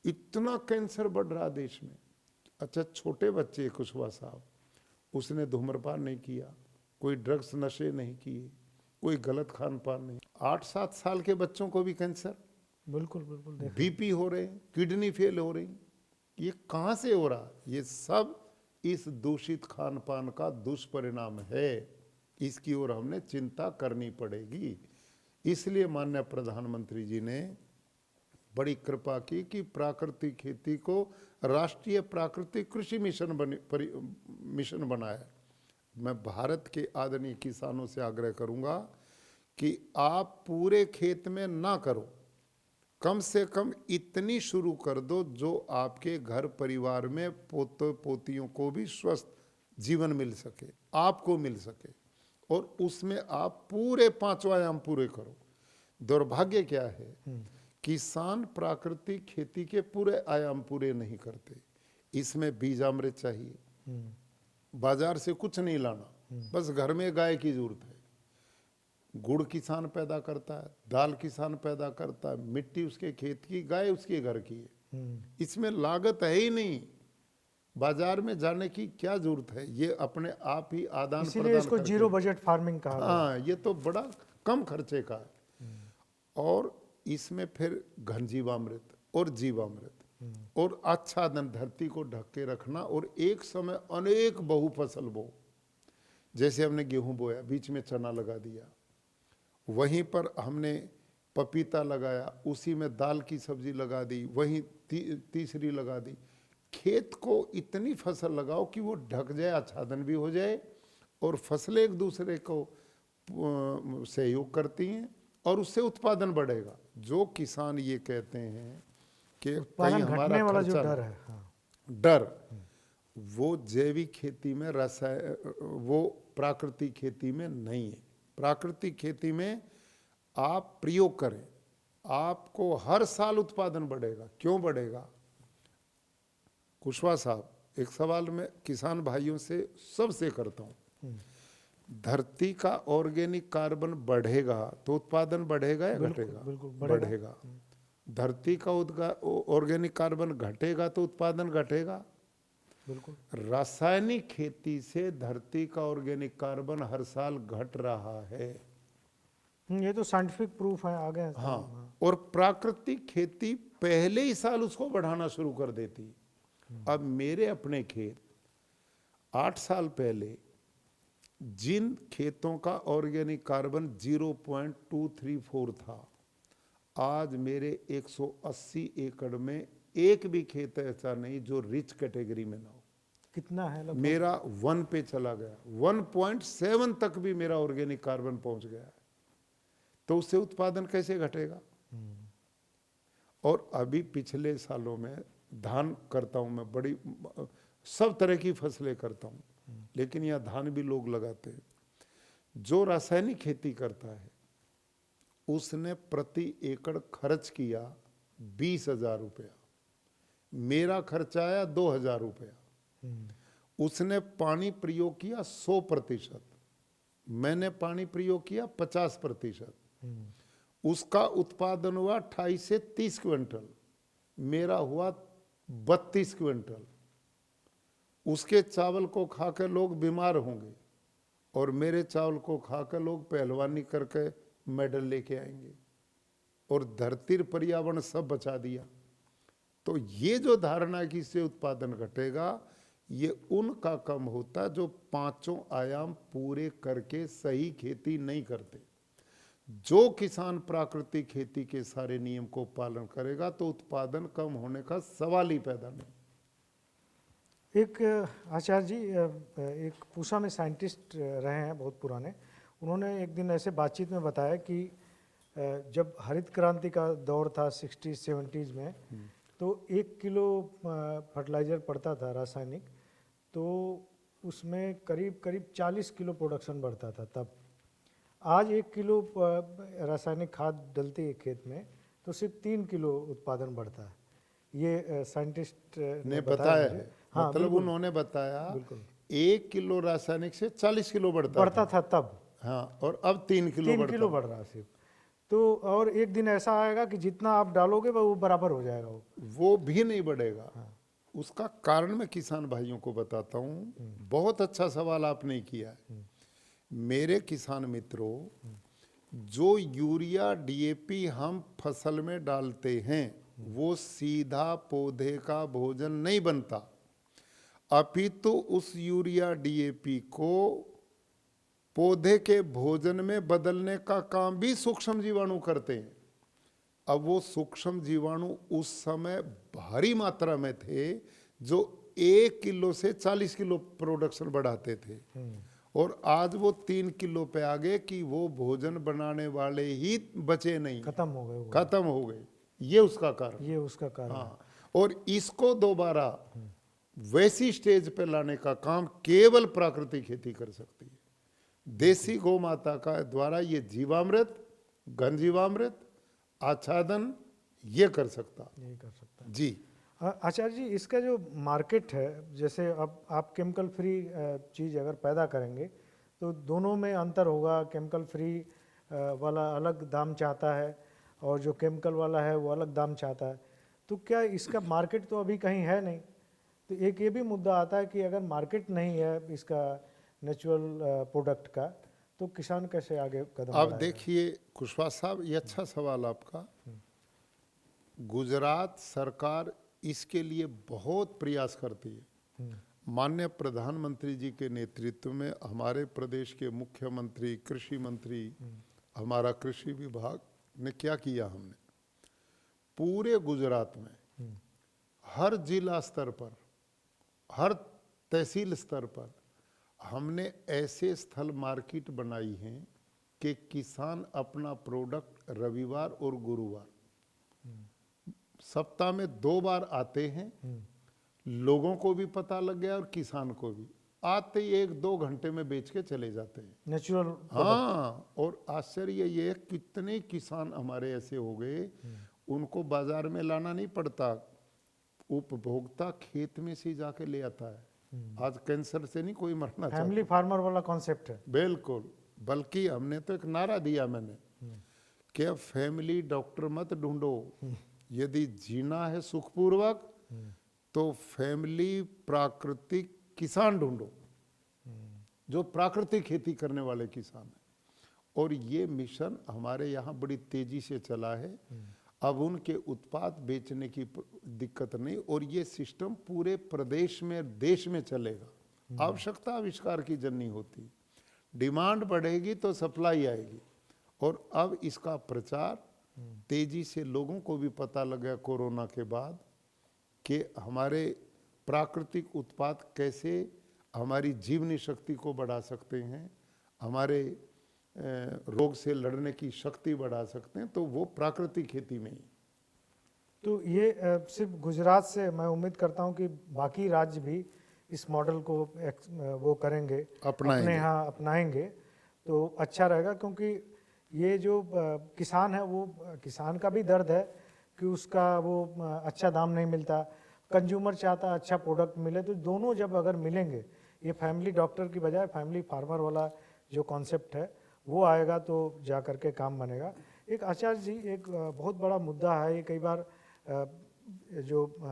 इतना कैंसर बढ़ रहा देश में। अच्छा, छोटे बच्चे कुशवाहा साहब, उसने धूम्रपान नहीं किया, कोई ड्रग्स नशे नहीं किए, कोई गलत खान पान नहीं, 8-7 साल के बच्चों को भी कैंसर, बिल्कुल बिल्कुल देखा। बीपी हो रहे हैं, किडनी फेल हो रही। ये कहाँ से हो रहा? ये सब इस दूषित खान पान का दुष्परिणाम है। इसकी ओर हमने चिंता करनी पड़ेगी। इसलिए माननीय प्रधानमंत्री जी ने बड़ी कृपा की कि प्राकृतिक खेती को राष्ट्रीय प्राकृतिक कृषि मिशन बनाया। मैं भारत के आदरणीय किसानों से आग्रह करूंगा कि आप पूरे खेत में ना करो, कम से कम इतनी शुरू कर दो जो आपके घर परिवार में पोते पोतियों को भी स्वस्थ जीवन मिल सके, आपको मिल सके, और उसमें आप पूरे 5 आयाम पूरे करो। दुर्भाग्य क्या है, किसान प्राकृतिक खेती के पूरे आयाम पूरे नहीं करते। इसमें बीजामृत चाहिए, बाजार से कुछ नहीं लाना, बस घर में गाय की जरूरत है। गुड़ किसान पैदा करता है, दाल किसान पैदा करता है, मिट्टी उसके खेत की, गाय उसके घर की है। इसमें लागत है ही नहीं, बाजार में जाने की क्या जरूरत है, ये अपने आप ही आदान इसीलिए प्रदान इसको करके। जीरो बजट फार्मिंग कहा गया। हाँ, ये तो बड़ा कम खर्चे का है। और इसमें फिर घन जीवामृत और जीवामृत और आच्छादन, धरती को ढक के रखना, और एक समय अनेक बहु फसल बो। जैसे हमने गेहूं बोया, बीच में चना लगा दिया, वहीं पर हमने पपीता लगाया, उसी में दाल की सब्जी लगा दी, वहीं तीसरी लगा दी। खेत को इतनी फसल लगाओ कि वो ढक जाए, आच्छादन भी हो जाए, और फसलें एक दूसरे को सहयोग करती हैं, और उससे उत्पादन बढ़ेगा। जो किसान ये कहते हैं कि कहीं उत्पादन हमारा घटने वाला जो खर्चा डर है, हाँ। डर, वो जैविक खेती में वो प्राकृतिक खेती में नहीं है। प्राकृतिक खेती में आप प्रयोग करें, आपको हर साल उत्पादन बढ़ेगा। क्यों बढ़ेगा? कुशवाहा साहब, एक सवाल मैं किसान भाइयों से सबसे करता हूँ, धरती का ऑर्गेनिक कार्बन बढ़ेगा तो उत्पादन बढ़ेगा या घटेगा? बिल्कुल बढ़ेगा। धरती का ऑर्गेनिक कार्बन घटेगा तो उत्पादन घटेगा। बिल्कुल। रासायनिक खेती से धरती का ऑर्गेनिक कार्बन हर साल घट रहा है। ये तो साइंटिफिक प्रूफ है, आगे। हाँ, और प्राकृतिक खेती पहले ही साल उसको बढ़ाना शुरू कर देती। अब मेरे अपने खेत 8 साल पहले जिन खेतों का ऑर्गेनिक कार्बन 0.234 था, आज मेरे 180 एकड़ में एक भी खेत ऐसा नहीं जो रिच कैटेगरी में ना हो। कितना है लगभग? मेरा 1 पे चला गया, 1.7 तक भी मेरा ऑर्गेनिक कार्बन पहुंच गया है। तो उससे उत्पादन कैसे घटेगा? और अभी पिछले सालों में धान करता हूं मैं, बड़ी सब तरह की फसलें करता हूं, लेकिन यह धान भी लोग लगाते हैं। जो रासायनिक खेती करता है उसने प्रति एकड़ खर्च किया 20,000 रुपया, मेरा खर्चा आया 2,000 रुपया। उसने पानी प्रयोग किया 100%, मैंने पानी प्रयोग किया 50%। उसका उत्पादन हुआ 28 से 30 क्विंटल, मेरा हुआ 32 क्विंटल। उसके चावल को खाकर लोग बीमार होंगे और मेरे चावल को खाकर लोग पहलवानी करके मेडल लेके आएंगे, और धरती पर्यावरण सब बचा दिया। तो ये जो धारणा है कि इससे उत्पादन घटेगा, ये उनका कम होता जो 5 आयाम पूरे करके सही खेती नहीं करते। जो किसान प्राकृतिक खेती के सारे नियम को पालन करेगा तो उत्पादन कम होने का सवाल ही पैदा नहीं। एक आचार्य जी, एक पूसा में साइंटिस्ट रहे हैं बहुत पुराने, उन्होंने एक दिन ऐसे बातचीत में बताया कि जब हरित क्रांति का दौर था 60-70s में, तो 1 किलो फर्टिलाइज़र पड़ता था रासायनिक, तो उसमें करीब 40 किलो प्रोडक्शन बढ़ता था तब। आज 1 किलो रासायनिक खाद डलती है खेत में तो सिर्फ 3 किलो उत्पादन बढ़ता है। ये साइंटिस्ट ने बताया मुझे। है। हाँ, मतलब बिल्कुल, उन्होंने बताया बिल्कुल 1 किलो रासायनिक से 40 किलो बढ़ता बढ़ता था तब, था। हाँ, और अब 3 किलो 3 बढ़ता किलो है। बढ़ रहा है सिर्फ। तो और एक दिन ऐसा आएगा कि जितना आप डालोगे वो बराबर हो जाएगा वो भी नहीं बढ़ेगा। उसका कारण मैं किसान भाइयों को बताता हूँ। बहुत अच्छा सवाल आपने किया है। मेरे किसान मित्रों, जो यूरिया डीएपी हम फसल में डालते हैं वो सीधा पौधे का भोजन नहीं बनता, अपितु उस यूरिया डीएपी को पौधे के भोजन में बदलने का काम भी सूक्ष्म जीवाणु करते हैं। अब वो सूक्ष्म जीवाणु उस समय भारी मात्रा में थे, जो 1 किलो से 40 किलो प्रोडक्शन बढ़ाते थे, और आज वो 3 किलो पे आ गए कि वो भोजन बनाने वाले ही बचे नहीं, खत्म हो गए वो। खत्म हो गए। ये उसका कारण। ये उसका कारण है। हाँ, और इसको दोबारा वैसी स्टेज पे लाने का काम केवल प्राकृतिक खेती कर सकती है। देसी गौ माता का द्वारा ये जीवामृत, घन जीवामृत, आच्छादन ये कर सकता। यही कर सकता है। जी आचार्य जी, इसका जो मार्केट है, जैसे अब आप केमिकल फ्री चीज़ अगर पैदा करेंगे तो दोनों में अंतर होगा। केमिकल फ्री वाला अलग दाम चाहता है और जो केमिकल वाला है वो अलग दाम चाहता है। तो क्या इसका मार्केट तो अभी कहीं है नहीं। तो एक ये भी मुद्दा आता है कि अगर मार्केट नहीं है इसका नेचुरल प्रोडक्ट का, तो किसान कैसे आगे कदम अब बढ़ाएगा? देखिए कुशवाहा साहब, ये अच्छा सवाल आपका। गुजरात सरकार इसके लिए बहुत प्रयास करती है। माननीय प्रधानमंत्री जी के नेतृत्व में हमारे प्रदेश के मुख्यमंत्री, कृषि मंत्री, हमारा कृषि विभाग ने क्या किया, हमने पूरे गुजरात में हर जिला स्तर पर, हर तहसील स्तर पर हमने ऐसे स्थल मार्केट बनाई हैं कि किसान अपना प्रोडक्ट रविवार और गुरुवार, सप्ताह में 2 बार आते हैं। लोगों को भी पता लग गया और किसान को भी, आते ही 1-2 घंटे में बेच के चले जाते हैं नेचुरल। हाँ, और आश्चर्य ये है, कितने किसान हमारे ऐसे हो गए, उनको बाजार में लाना नहीं पड़ता, उपभोक्ता खेत में से जाके ले आता है। आज कैंसर से नहीं कोई मरना चाहता। फैमिली फार्मर वाला कॉन्सेप्ट है। बिल्कुल, बल्कि हमने तो एक नारा दिया मैंने कि अब फैमिली डॉक्टर मत ढूंढो, यदि जीना है सुखपूर्वक तो फैमिली प्राकृतिक किसान ढूंढो, जो प्राकृतिक खेती करने वाले किसान हैं। और ये मिशन हमारे यहाँ बड़ी तेजी से चला है। अब उनके उत्पाद बेचने की दिक्कत नहीं, और ये सिस्टम पूरे प्रदेश में, देश में चलेगा। आवश्यकता आविष्कार की जननी होती, डिमांड बढ़ेगी तो सप्लाई आएगी। और अब इसका प्रचार तेजी से लोगों को भी पता लगा कोरोना के बाद कि हमारे प्राकृतिक उत्पाद कैसे हमारी जीवनी शक्ति को बढ़ा सकते हैं, हमारे रोग से लड़ने की शक्ति बढ़ा सकते हैं, तो वो प्राकृतिक खेती में ही। तो ये सिर्फ गुजरात से, मैं उम्मीद करता हूँ कि बाकी राज्य भी इस मॉडल को वो करेंगे, अपनाएंगे। अपने यहाँ अपनाएंगे तो अच्छा रहेगा। क्योंकि ये जो किसान है, वो किसान का भी दर्द है कि उसका वो अच्छा दाम नहीं मिलता, कंज्यूमर चाहता है अच्छा प्रोडक्ट मिले। तो दोनों जब अगर मिलेंगे, ये फैमिली डॉक्टर की बजाय फैमिली फार्मर वाला जो कॉन्सेप्ट है वो आएगा, तो जा कर के काम बनेगा। एक आचार्य जी, एक बहुत बड़ा मुद्दा है ये। कई बार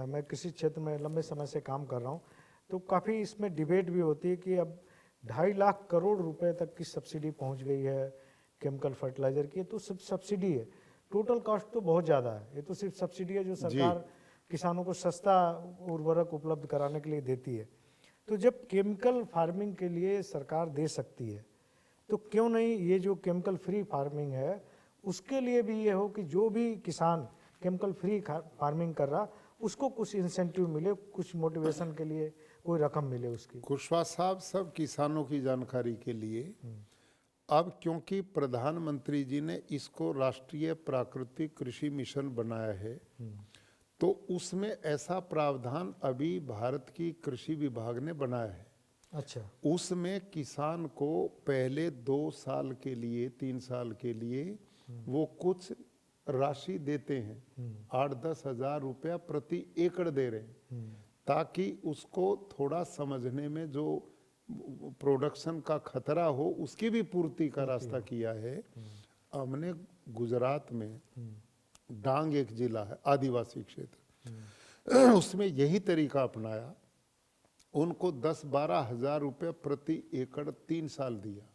मैं कृषि क्षेत्र में लंबे समय से काम कर रहा हूँ, तो काफ़ी इसमें डिबेट भी होती है कि अब 2.5 लाख करोड़ रुपए तक की सब्सिडी पहुँच गई है केमिकल फर्टिलाइज़र की। तो सिर्फ सब्सिडी है, टोटल कॉस्ट तो बहुत ज़्यादा है। ये तो सिर्फ सब्सिडी है जो सरकार किसानों को सस्ता उर्वरक उपलब्ध कराने के लिए देती है। तो जब केमिकल फार्मिंग के लिए सरकार दे सकती है, तो क्यों नहीं ये जो केमिकल फ्री फार्मिंग है उसके लिए भी ये हो कि जो भी किसान केमिकल फ्री फार्मिंग कर रहा उसको कुछ इंसेंटिव मिले, कुछ मोटिवेशन के लिए कोई रकम मिले उसकी। कुशवाहा साहब, सब किसानों की जानकारी के लिए, अब क्योंकि प्रधानमंत्री जी ने इसको राष्ट्रीय प्राकृतिक कृषि मिशन बनाया है, तो उसमें ऐसा प्रावधान अभी भारत की कृषि विभाग ने बनाया है। अच्छा। उसमें किसान को पहले 2 साल के लिए, 3 साल के लिए वो कुछ राशि देते हैं, 8-10 हजार रुपया प्रति एकड़ दे रहे हैं, ताकि उसको थोड़ा समझने में जो प्रोडक्शन का खतरा हो उसकी भी पूर्ति का रास्ता किया है। हमने गुजरात में डांग एक जिला है आदिवासी क्षेत्र, उसमें यही तरीका अपनाया। उनको 10-12 हजार रुपये प्रति एकड़ 3 साल दिया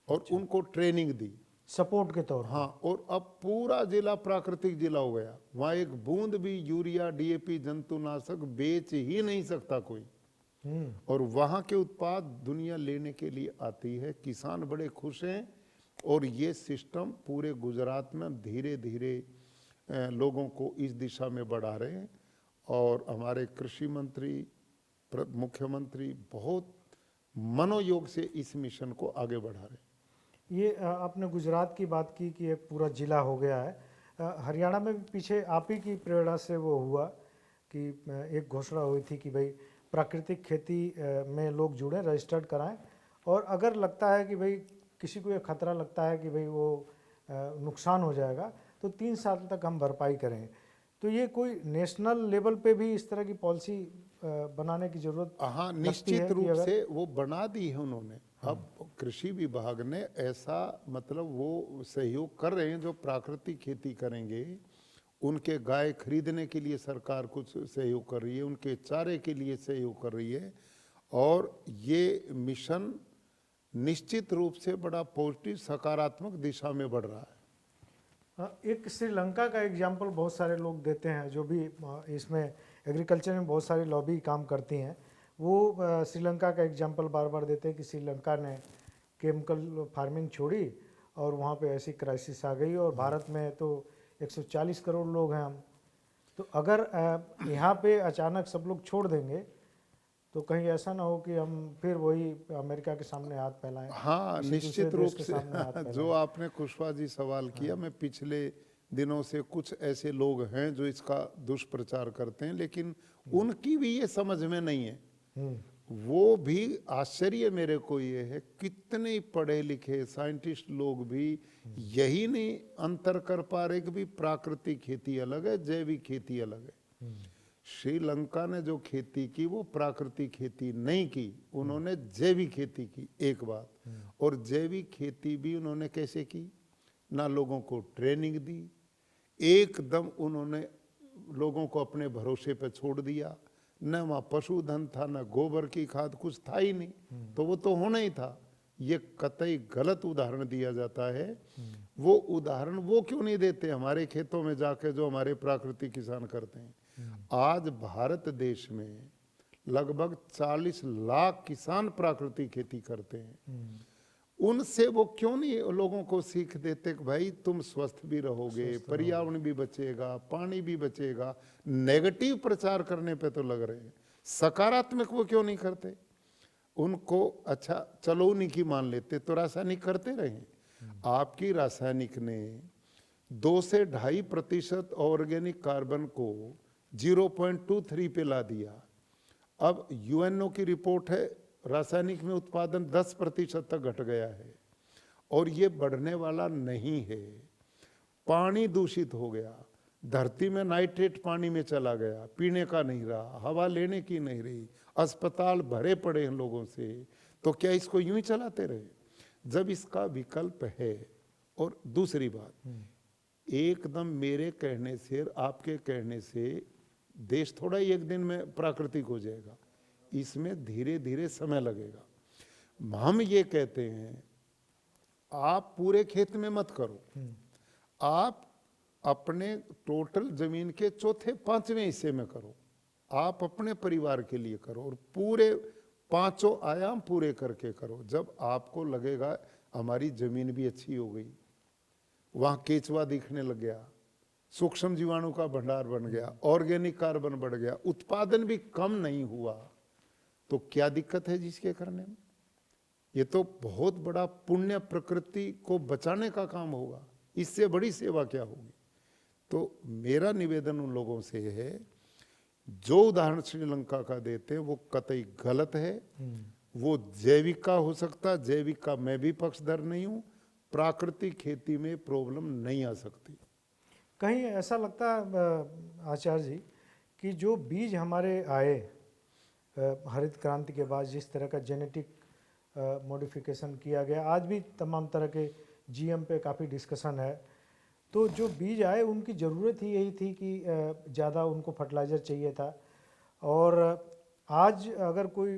और उनको ट्रेनिंग दी सपोर्ट के तौर पर। हाँ, और अब पूरा जिला प्राकृतिक जिला हो गया। वहाँ एक बूंद भी यूरिया, डीएपी, जंतुनाशक बेच ही नहीं सकता कोई। और वहाँ के उत्पाद दुनिया लेने के लिए आती है, किसान बड़े खुश हैं। और ये सिस्टम पूरे गुजरात में धीरे धीरे लोगों को इस दिशा में बढ़ा रहे हैं। और हमारे कृषि मंत्री, मुख्यमंत्री बहुत मनोयोग से इस मिशन को आगे बढ़ा रहे हैं। ये आपने गुजरात की बात की कि एक पूरा जिला हो गया है। हरियाणा में भी पीछे आप ही की प्रेरणा से वो हुआ कि एक घोषणा हुई थी कि भाई प्राकृतिक खेती में लोग जुड़ें, रजिस्टर्ड कराएं, और अगर लगता है कि भाई किसी को ये खतरा लगता है कि भाई वो नुकसान हो जाएगा तो 3 साल तक हम भरपाई करें। तो ये कोई नेशनल लेवल पे भी इस तरह की पॉलिसी बनाने की जरूरत? हाँ, निश्चित रूप से वो बना दी है उन्होंने। अब कृषि विभाग ने ऐसा मतलब वो सहयोग कर रहे हैं, जो प्राकृतिक खेती करेंगे उनके गाय खरीदने के लिए सरकार कुछ सहयोग कर रही है, उनके चारे के लिए सहयोग कर रही है। और ये मिशन निश्चित रूप से बड़ा पॉजिटिव सकारात्मक दिशा में बढ़ रहा है। एक श्रीलंका का एग्जाम्पल बहुत सारे लोग देते हैं, जो भी इसमें एग्रीकल्चर में बहुत सारी लॉबी काम करती हैं, वो श्रीलंका का एग्जाम्पल बार बार देते हैं कि श्रीलंका ने केमिकल फार्मिंग छोड़ी और वहाँ पे ऐसी क्राइसिस आ गई। और भारत में तो 140 करोड़ लोग हैं हम, तो अगर यहाँ पे अचानक सब लोग छोड़ देंगे तो कहीं ऐसा ना हो कि हम फिर वही अमेरिका के सामने हाथ फैलाएं। हाँ, निश्चित रूप से जो आपने कुशवाहा जी सवाल किया, मैं पिछले दिनों से कुछ ऐसे लोग हैं जो इसका दुष्प्रचार करते हैं, लेकिन उनकी भी ये समझ में नहीं है। वो भी आश्चर्य मेरे को ये है, कितने पढ़े लिखे साइंटिस्ट लोग भी यही नहीं अंतर कर पा रहे कि भी प्राकृतिक खेती अलग है, जैविक खेती अलग है। श्रीलंका ने जो खेती की वो प्राकृतिक खेती नहीं की, उन्होंने जैविक खेती की, एक बात। और जैविक खेती भी उन्होंने कैसे की? ना लोगों को ट्रेनिंग दी, एकदम उन्होंने लोगों को अपने भरोसे पर छोड़ दिया। न वहाँ पशुधन था, न गोबर की खाद, कुछ था ही नहीं, तो वो तो होना ही था। ये कतई गलत उदाहरण दिया जाता है। वो उदाहरण वो क्यों नहीं देते हमारे खेतों में जाके, जो हमारे प्राकृतिक किसान करते हैं। आज भारत देश में लगभग 40 लाख किसान प्राकृतिक खेती करते हैं। उनसे वो क्यों नहीं लोगों को सीख देते कि भाई तुम स्वस्थ भी रहोगे, पर्यावरण भी बचेगा, पानी भी बचेगा। नेगेटिव प्रचार करने पे तो लग रहे हैं, सकारात्मक वो क्यों नहीं करते? उनको अच्छा चलो उन्हीं की मान लेते तो रासायनिक करते रहे। आपकी रासायनिक ने 2 से 2.5% ऑर्गेनिक कार्बन को 0.23 पे ला दिया। अब यूएनओ की रिपोर्ट है, रासायनिक में उत्पादन 10% तक घट गया है और ये बढ़ने वाला नहीं है। पानी दूषित हो गया, धरती में नाइट्रेट पानी में चला गया, पीने का नहीं रहा, हवा लेने की नहीं रही, अस्पताल भरे पड़े हैं लोगों से। तो क्या इसको यूं ही चलाते रहे जब इसका विकल्प है? और दूसरी बात, एकदम मेरे कहने से, आपके कहने से देश थोड़ा ही एक दिन में प्राकृतिक हो जाएगा, इसमें धीरे धीरे समय लगेगा। हम ये कहते हैं आप पूरे खेत में मत करो, आप अपने टोटल जमीन के 4/5 हिस्से में करो, आप अपने परिवार के लिए करो और पूरे 5 आयाम पूरे करके करो। जब आपको लगेगा हमारी जमीन भी अच्छी हो गई, वहाँ केचुआ दिखने लग गया, सूक्ष्म जीवाणु का भंडार बन गया, ऑर्गेनिक कार्बन बढ़ गया, उत्पादन भी कम नहीं हुआ, तो क्या दिक्कत है जिसके करने में? ये तो बहुत बड़ा पुण्य प्रकृति को बचाने का काम होगा, इससे बड़ी सेवा क्या होगी? तो मेरा निवेदन उन लोगों से है, जो उदाहरण श्रीलंका का देते हैं वो कतई गलत है। वो जैविक का हो सकता, जैविक का मैं भी पक्षधर नहीं हूं। प्राकृतिक खेती में प्रॉब्लम नहीं आ सकती। कहीं ऐसा लगता है आचार्य जी कि जो बीज हमारे आए हरित क्रांति के बाद, जिस तरह का जेनेटिक मॉडिफिकेशन किया गया, आज भी तमाम तरह के जीएम पे काफ़ी डिस्कशन है, तो जो बीज आए उनकी ज़रूरत ही यही थी कि ज़्यादा उनको फर्टिलाइज़र चाहिए था। और आज अगर कोई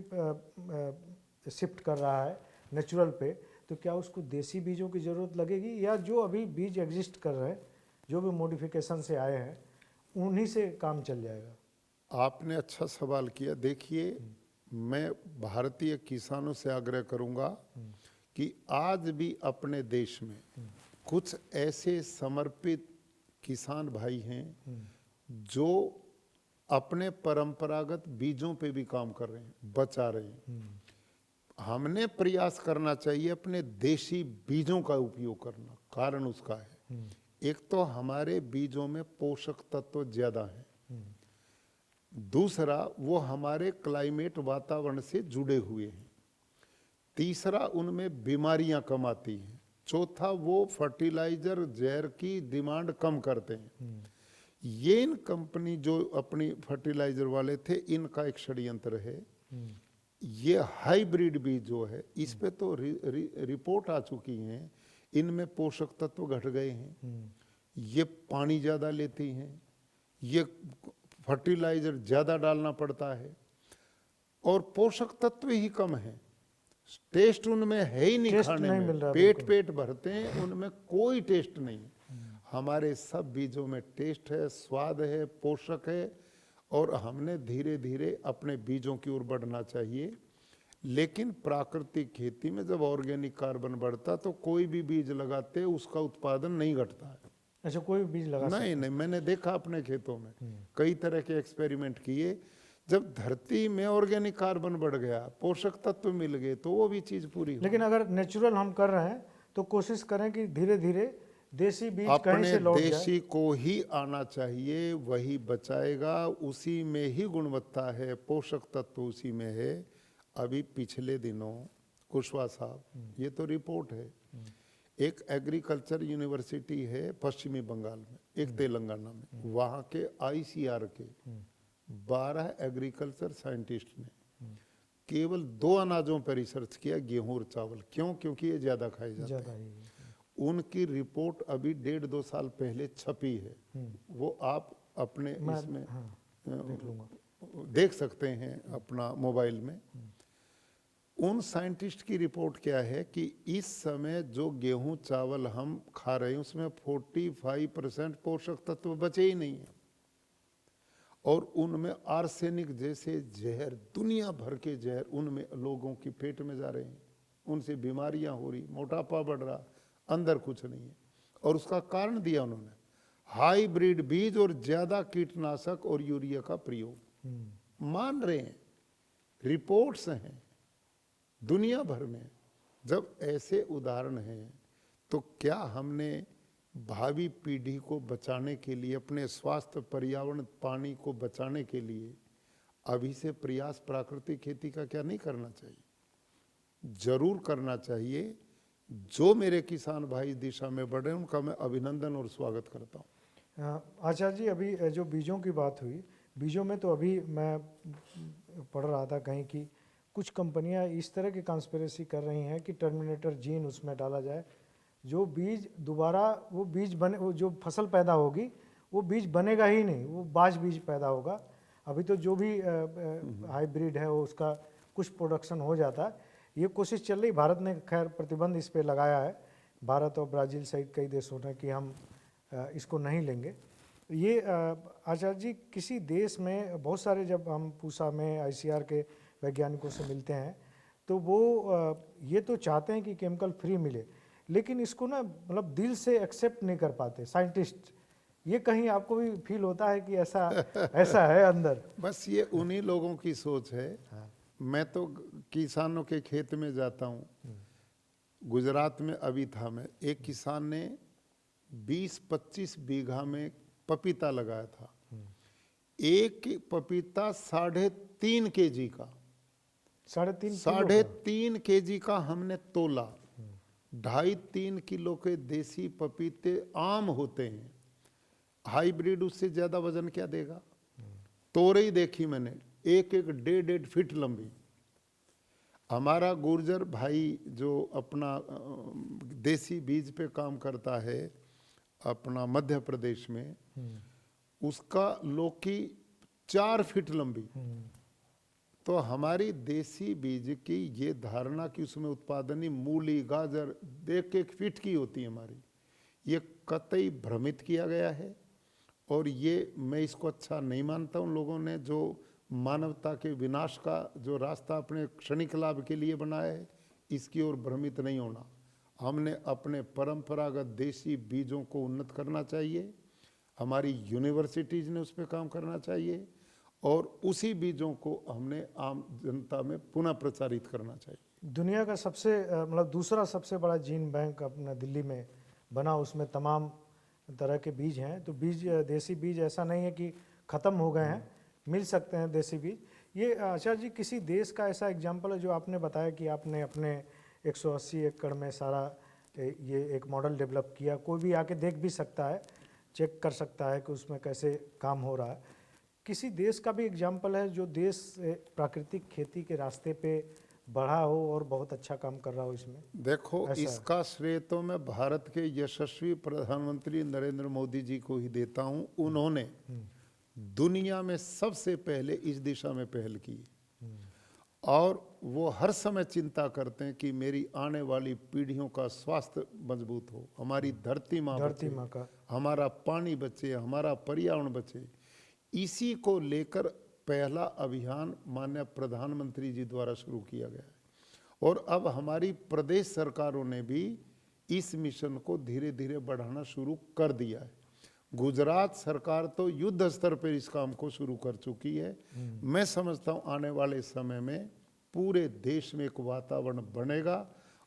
शिफ्ट कर रहा है नेचुरल पे, तो क्या उसको देसी बीजों की ज़रूरत लगेगी, या जो अभी बीज एग्जिस्ट कर रहे हैं, जो भी मॉडिफिकेशन से आए हैं, उन्हीं से काम चल जाएगा? आपने अच्छा सवाल किया। देखिए, मैं भारतीय किसानों से आग्रह करूंगा कि आज भी अपने देश में कुछ ऐसे समर्पित किसान भाई हैं जो अपने परंपरागत बीजों पे भी काम कर रहे हैं, बचा रहे हैं। हमने प्रयास करना चाहिए अपने देशी बीजों का उपयोग करना। कारण उसका है, एक तो हमारे बीजों में पोषक तत्व ज्यादा हैं, दूसरा वो हमारे क्लाइमेट वातावरण से जुड़े हुए हैं, तीसरा उनमें बीमारियां कम आती हैं, चौथा वो फर्टिलाइजर जहर की डिमांड कम करते हैं। ये इन कंपनी जो अपनी फर्टिलाइजर वाले थे, इनका एक षड्यंत्र है। ये हाइब्रिड बीज जो है, इस पे तो रिपोर्ट आ चुकी हैं, इनमें पोषक तत्व घट गए हैं, ये पानी ज्यादा लेती हैं, ये फर्टिलाइजर ज्यादा डालना पड़ता है, और पोषक तत्व ही कम है। टेस्ट उनमें है ही नहीं, टेस्ट खाने नहीं में मिल रहा, पेट पेट भरते हैं, उनमें कोई टेस्ट नहीं। हमारे सब बीजों में टेस्ट है, स्वाद है, पोषक है, और हमने धीरे धीरे अपने बीजों की ओर बढ़ना चाहिए। लेकिन प्राकृतिक खेती में जब ऑर्गेनिक कार्बन बढ़ता, तो कोई भी बीज लगाते उसका उत्पादन नहीं घटता है। अच्छा, कोई भी बीज लगा नहीं नहीं, मैंने देखा अपने खेतों में कई तरह के एक्सपेरिमेंट किए। जब धरती में ऑर्गेनिक कार्बन बढ़ गया, पोषक तत्व मिल गए, तो वो भी चीज पूरी हो। लेकिन अगर नेचुरल हम कर रहे हैं तो कोशिश करें कि धीरे धीरे देसी बीज कहीं अपने से लौट जाए। देशी को ही आना चाहिए, वही बचाएगा, उसी में ही गुणवत्ता है, पोषक तत्व उसी में है। अभी पिछले दिनों कुशवाहा साहब, ये तो रिपोर्ट है, एक एग्रीकल्चर यूनिवर्सिटी है पश्चिमी बंगाल में, एक तेलंगाना में, वहाँ के आईसीआर के 12 एग्रीकल्चर साइंटिस्ट ने केवल 2 अनाजों पर रिसर्च किया, गेहूं और चावल। क्यों? क्योंकि ये ज्यादा खाए जाते ज़्यादा हैं। ही उनकी रिपोर्ट अभी 1.5-2 साल पहले छपी है, वो आप अपने इसमें देख लूँगा। देख सकते हैं अपना मोबाइल में। उन साइंटिस्ट की रिपोर्ट क्या है कि इस समय जो गेहूं चावल हम खा रहे हैं, उसमें 45% पोषक तत्व बचे ही नहीं है, और उनमें आर्सेनिक जैसे जहर, दुनिया भर के जहर उनमें लोगों की पेट में जा रहे हैं, उनसे बीमारियां हो रही, मोटापा बढ़ रहा, अंदर कुछ नहीं है। और उसका कारण दिया उन्होंने, हाइब्रिड बीज और ज्यादा कीटनाशक और यूरिया का प्रयोग। मान रहे हैं, रिपोर्ट्स हैं दुनिया भर में। जब ऐसे उदाहरण हैं, तो क्या हमने भावी पीढ़ी को बचाने के लिए, अपने स्वास्थ्य, पर्यावरण, पानी को बचाने के लिए अभी से प्रयास प्राकृतिक खेती का क्या नहीं करना चाहिए? जरूर करना चाहिए। जो मेरे किसान भाई इस दिशा में बढ़ रहे हैं, उनका मैं अभिनंदन और स्वागत करता हूँ। आचार्य जी, अभी जो बीजों की बात हुई, बीजों में तो अभी मैं पढ़ रहा था कहीं कि कुछ कंपनियां इस तरह की कॉन्स्पिरेसी कर रही हैं कि टर्मिनेटर जीन उसमें डाला जाए, जो बीज दोबारा वो बीज बने, वो जो फसल पैदा होगी वो बीज बनेगा ही नहीं, वो बाज बीज पैदा होगा। अभी तो जो भी हाइब्रिड है वो उसका कुछ प्रोडक्शन हो जाता है। ये कोशिश चल रही, भारत ने खैर प्रतिबंध इस पे लगाया है, भारत और ब्राज़ील सहित कई देशों ने, कि हम इसको नहीं लेंगे। ये आचार्य जी, किसी देश में बहुत सारे, जब हम पूसा में आईसीआर के वैज्ञानिकों से मिलते हैं, तो वो ये तो चाहते हैं कि केमिकल फ्री मिले, लेकिन इसको ना मतलब दिल से एक्सेप्ट नहीं कर पाते साइंटिस्ट। ये कहीं आपको भी फील होता है कि ऐसा ऐसा है अंदर? बस ये उन्हीं लोगों की सोच है। मैं तो किसानों के खेत में जाता हूँ। गुजरात में अभी था मैं, एक किसान ने 20-25 बीघा में पपीता लगाया था। एक पपीता 3.5 केजी का, 3.5 केजी का हमने तोला। 2.5-3 किलो के देसी पपीते आम होते हैं, हाइब्रिड उससे ज्यादा वजन क्या देगा? तोरई देखी मैंने, एक एक 1.5 फीट लंबी। हमारा गुर्जर भाई जो अपना देसी बीज पे काम करता है अपना मध्य प्रदेश में, उसका लौकी 4 फीट लंबी। तो हमारी देसी बीज की ये धारणा कि उसमें उत्पादनी मूली गाजर 1 फीट की होती है हमारी, ये कतई भ्रमित किया गया है। और ये मैं इसको अच्छा नहीं मानता उन लोगों ने जो मानवता के विनाश का जो रास्ता अपने क्षणिक लाभ के लिए बनाया है, इसकी ओर भ्रमित नहीं होना। हमने अपने परंपरागत देसी बीजों को उन्नत करना चाहिए, हमारी यूनिवर्सिटीज़ ने उस पर काम करना चाहिए और उसी बीजों को हमने आम जनता में पुनः प्रचारित करना चाहिए। दुनिया का सबसे मतलब दूसरा सबसे बड़ा जीन बैंक अपना दिल्ली में बना, उसमें तमाम तरह के बीज हैं। तो बीज, देसी बीज ऐसा नहीं है कि ख़त्म हो गए हैं, मिल सकते हैं देसी बीज। ये आचार्य जी, किसी देश का ऐसा एग्जाम्पल है जो आपने बताया कि आपने अपने 180 एकड़ में सारा ये एक मॉडल डेवलप किया, कोई भी आके देख भी सकता है, चेक कर सकता है कि उसमें कैसे काम हो रहा है। किसी देश का भी एग्जाम्पल है जो देश प्राकृतिक खेती के रास्ते पे बढ़ा हो और बहुत अच्छा काम कर रहा हो इसमें? देखो, इसका श्रेय तो मैं भारत के यशस्वी प्रधानमंत्री नरेंद्र मोदी जी को ही देता हूं। उन्होंने दुनिया में सबसे पहले इस दिशा में पहल की और वो हर समय चिंता करते हैं कि मेरी आने वाली पीढ़ियों का स्वास्थ्य मजबूत हो, हमारी धरती माँ का हमारा पानी बचे, हमारा पर्यावरण बचे। इसी को लेकर पहला अभियान माननीय प्रधानमंत्री जी द्वारा शुरू किया गया है और अब हमारी प्रदेश सरकारों ने भी इस मिशन को धीरे धीरे बढ़ाना शुरू कर दिया है। गुजरात सरकार तो युद्ध स्तर पर इस काम को शुरू कर चुकी है। मैं समझता हूं आने वाले समय में पूरे देश में एक वातावरण बनेगा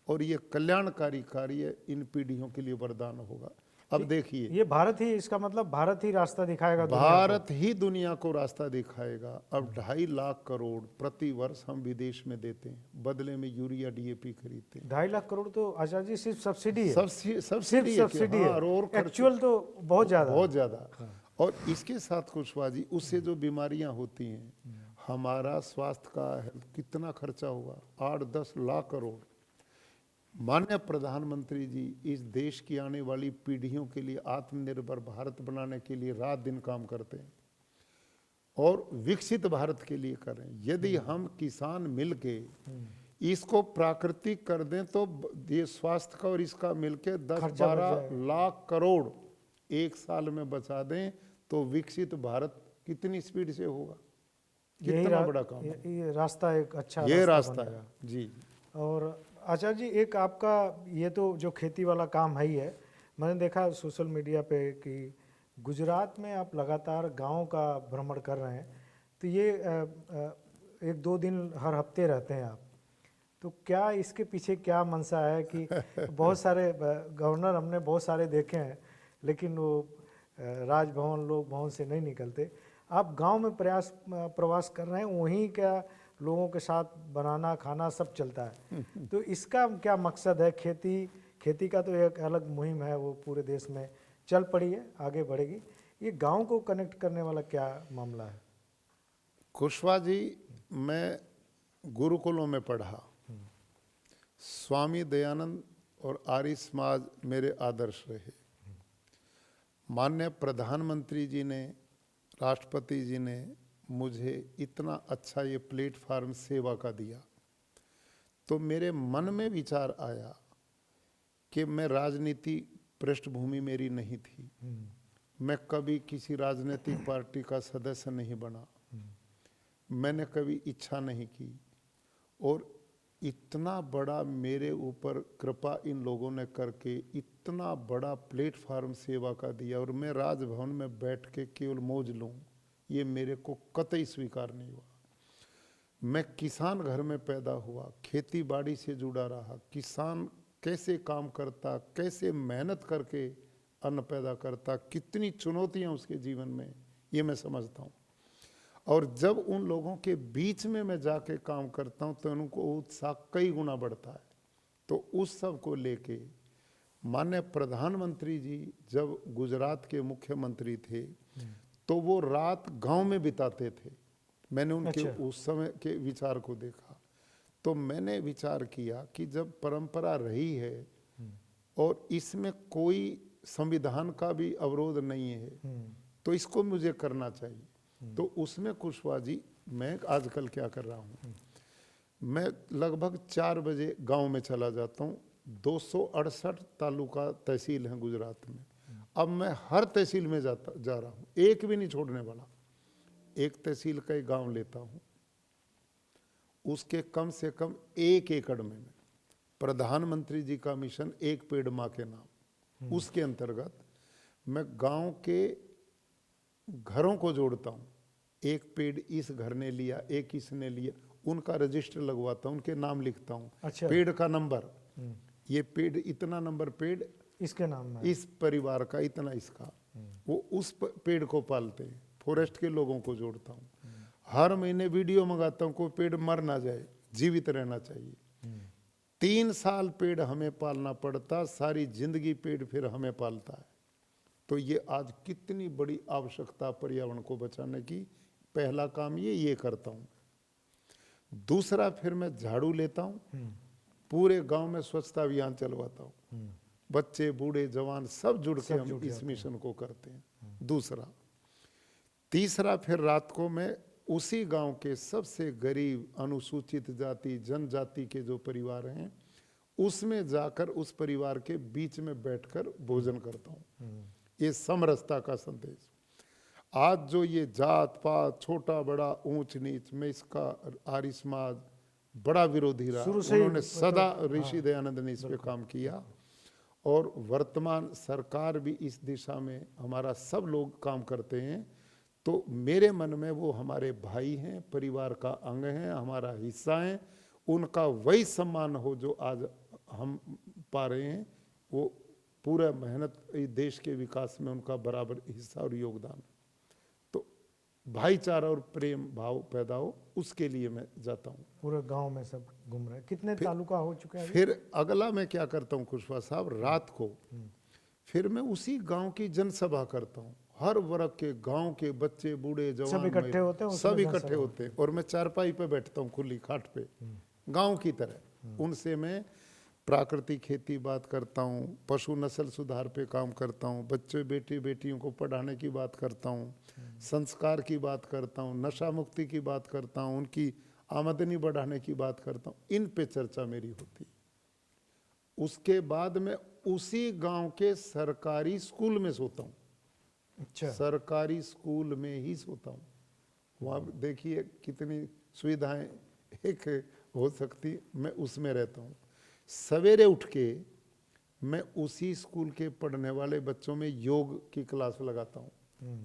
और ये कल्याणकारी कार्य इन पीढ़ियों के लिए वरदान होगा। अब देखिए, ये भारत ही, इसका मतलब भारत ही रास्ता दिखाएगा, भारत ही दुनिया को रास्ता दिखाएगा। अब 2.5 लाख करोड़ प्रति वर्ष हम विदेश में देते हैं, बदले में यूरिया डीएपी खरीदते हैं। 2.5 लाख करोड़ तो आचार्य जी सिर्फ सब्सिडी है, सब्सिडी है और एक्चुअल तो बहुत ज़्यादा। और इसके साथ कुशवाहा जी, उससे जो बीमारियां होती हैं, हमारा स्वास्थ्य का कितना खर्चा होगा? 8-10 लाख करोड़। माननीय प्रधानमंत्री जी इस देश की आने वाली पीढ़ियों के लिए आत्मनिर्भर भारत बनाने के लिए रात दिन काम करते हैं और विकसित भारत के लिए कर रहे हैं। यदि हम किसान मिलके इसको प्राकृतिक कर दें तो ये स्वास्थ्य का और इसका मिलके 10-12 लाख करोड़ एक साल में बचा दें तो विकसित भारत कितनी स्पीड से होगा? कितना बड़ा काम है। ये रास्ता एक अच्छा रास्ता है जी। और आचार्य जी, एक आपका ये तो जो खेती वाला काम है ही है, मैंने देखा सोशल मीडिया पे कि गुजरात में आप लगातार गांव का भ्रमण कर रहे हैं। तो ये 1-2 दिन हर हफ्ते रहते हैं आप, तो क्या इसके पीछे क्या मंशा है कि बहुत सारे गवर्नर हमने बहुत सारे देखे हैं लेकिन वो राजभवन लोक भवन से नहीं निकलते, आप गांव में प्रवास कर रहे हैं, वहीं क्या लोगों के साथ बनाना खाना सब चलता है। तो इसका क्या मकसद है? खेती का तो एक अलग मुहिम है, वो पूरे देश में चल पड़ी है, आगे बढ़ेगी। ये गांव को कनेक्ट करने वाला क्या मामला है? कुशवाहा जी, मैं गुरुकुलों में पढ़ा, स्वामी दयानंद और आर्य समाज मेरे आदर्श रहे। माननीय प्रधानमंत्री जी ने, राष्ट्रपति जी ने मुझे इतना अच्छा ये प्लेटफार्म सेवा का दिया तो मेरे मन में विचार आया कि मैं राजनीति पृष्ठभूमि मेरी नहीं थी, मैं कभी किसी राजनीतिक पार्टी का सदस्य नहीं बना, मैंने कभी इच्छा नहीं की और इतना बड़ा मेरे ऊपर कृपा इन लोगों ने करके इतना बड़ा प्लेटफार्म सेवा का दिया और मैं राजभवन में बैठ के केवल मौज लूँ, ये मेरे को कतई स्वीकार नहीं हुआ। मैं किसान घर में पैदा हुआ, खेती बाड़ी से जुड़ा रहा, किसान कैसे काम करता, कैसे मेहनत करके अन्न पैदा करता, कितनी चुनौतियां उसके जीवन में, ये मैं समझता हूँ। और जब उन लोगों के बीच में मैं जाके काम करता हूँ तो उनको उत्साह कई गुना बढ़ता है। तो उस सब को लेके माननीय प्रधानमंत्री जी जब गुजरात के मुख्यमंत्री थे तो वो रात गांव में बिताते थे। मैंने उनके अच्छा। उस समय के विचार को देखा तो मैंने विचार किया कि जब परंपरा रही है और इसमें कोई संविधान का भी अवरोध नहीं है तो इसको मुझे करना चाहिए। तो उसमें कुशवाहा जी मैं आजकल क्या कर रहा हूँ, मैं लगभग 4 बजे गांव में चला जाता हूँ। 268 तालुका तहसील हैं गुजरात में। अब मैं हर तहसील में जा रहा हूँ, एक भी नहीं छोड़ने वाला। एक तहसील का एक गांव लेता हूँ, उसके कम से कम 1 एकड़ में मैं प्रधानमंत्री जी का मिशन एक पेड़ माँ के नाम, उसके अंतर्गत मैं गांव के घरों को जोड़ता हूँ। एक पेड़ इस घर ने लिया, एक इसने लिया, उनका रजिस्टर लगवाता हूँ, उनके नाम लिखता हूँ। अच्छा। पेड़ का नंबर, ये पेड़ इतना नंबर पेड़ इसके नाम में। इस परिवार का इतना इसका, वो उस पेड़ को पालते हैं। फॉरेस्ट के लोगों को जोड़ता हूँ। हर महीने वीडियो मंगाता हूँ, कोई पेड़ मर ना जाए, जीवित रहना चाहिए। 3 साल पेड़ हमें पालना पड़ता, सारी जिंदगी पेड़ फिर हमें पालता है। तो ये आज कितनी बड़ी आवश्यकता पर्यावरण को बचाने की। पहला काम ये करता हूँ। दूसरा फिर मैं झाड़ू लेता हूँ, पूरे गांव में स्वच्छता अभियान चलवाता हूँ। बच्चे बूढ़े जवान सब जुड़ के हम इस मिशन को करते हैं। दूसरा, तीसरा फिर रात को मैं उसी गांव के सबसे गरीब अनुसूचित जाति जनजाति के जो परिवार हैं उसमें जाकर उस परिवार के बीच में बैठकर भोजन करता हूँ। ये समरसता का संदेश। आज जो ये जात पात छोटा बड़ा ऊंच नीच में इसका आर्य समाज बड़ा विरोधी रहा। उन्होंने सदा ऋषि दयानंद ने इस पे काम किया और वर्तमान सरकार भी इस दिशा में, हमारा सब लोग काम करते हैं। तो मेरे मन में वो हमारे भाई हैं, परिवार का अंग हैं, हमारा हिस्सा हैं, उनका वही सम्मान हो जो आज हम पा रहे हैं। वो पूरा मेहनत देश के विकास में उनका बराबर हिस्सा और योगदान। तो भाईचारा और प्रेम भाव पैदा हो, उसके लिए मैं जाता हूँ। पूरे गांव में सब घूम रहे हैं। कितने तालुका हो चुके हैं? फिर अगला मैं क्या करता हूँ कुशवाहा साहब, रात को फिर मैं उसी गांव की जनसभा करता हूँ। हर वर्ग के गांव के बच्चे बूढ़े जवान सब इकट्ठे होते हैं, सब इकट्ठे होते हैं और मैं चारपाई पे बैठता हूँ, खुली खाट पे, गांव की तरह। उनसे मैं प्राकृतिक खेती बात करता हूँ, पशु नस्ल सुधार पे काम करता हूँ, बच्चे बेटी बेटियों को पढ़ाने की बात करता हूँ, संस्कार की बात करता हूँ, नशा मुक्ति की बात करता हूँ, उनकी आमदनी बढ़ाने की बात करता हूँ। इन पे चर्चा मेरी होती। उसके बाद मैं उसी गांव के सरकारी स्कूल में सोता हूँ। अच्छा। सरकारी स्कूल में ही सोता हूँ। वहाँ देखिए कितनी सुविधाएं एक हो सकती, मैं उसमें रहता हूँ। सवेरे उठ के मैं उसी स्कूल के पढ़ने वाले बच्चों में योग की क्लास लगाता हूँ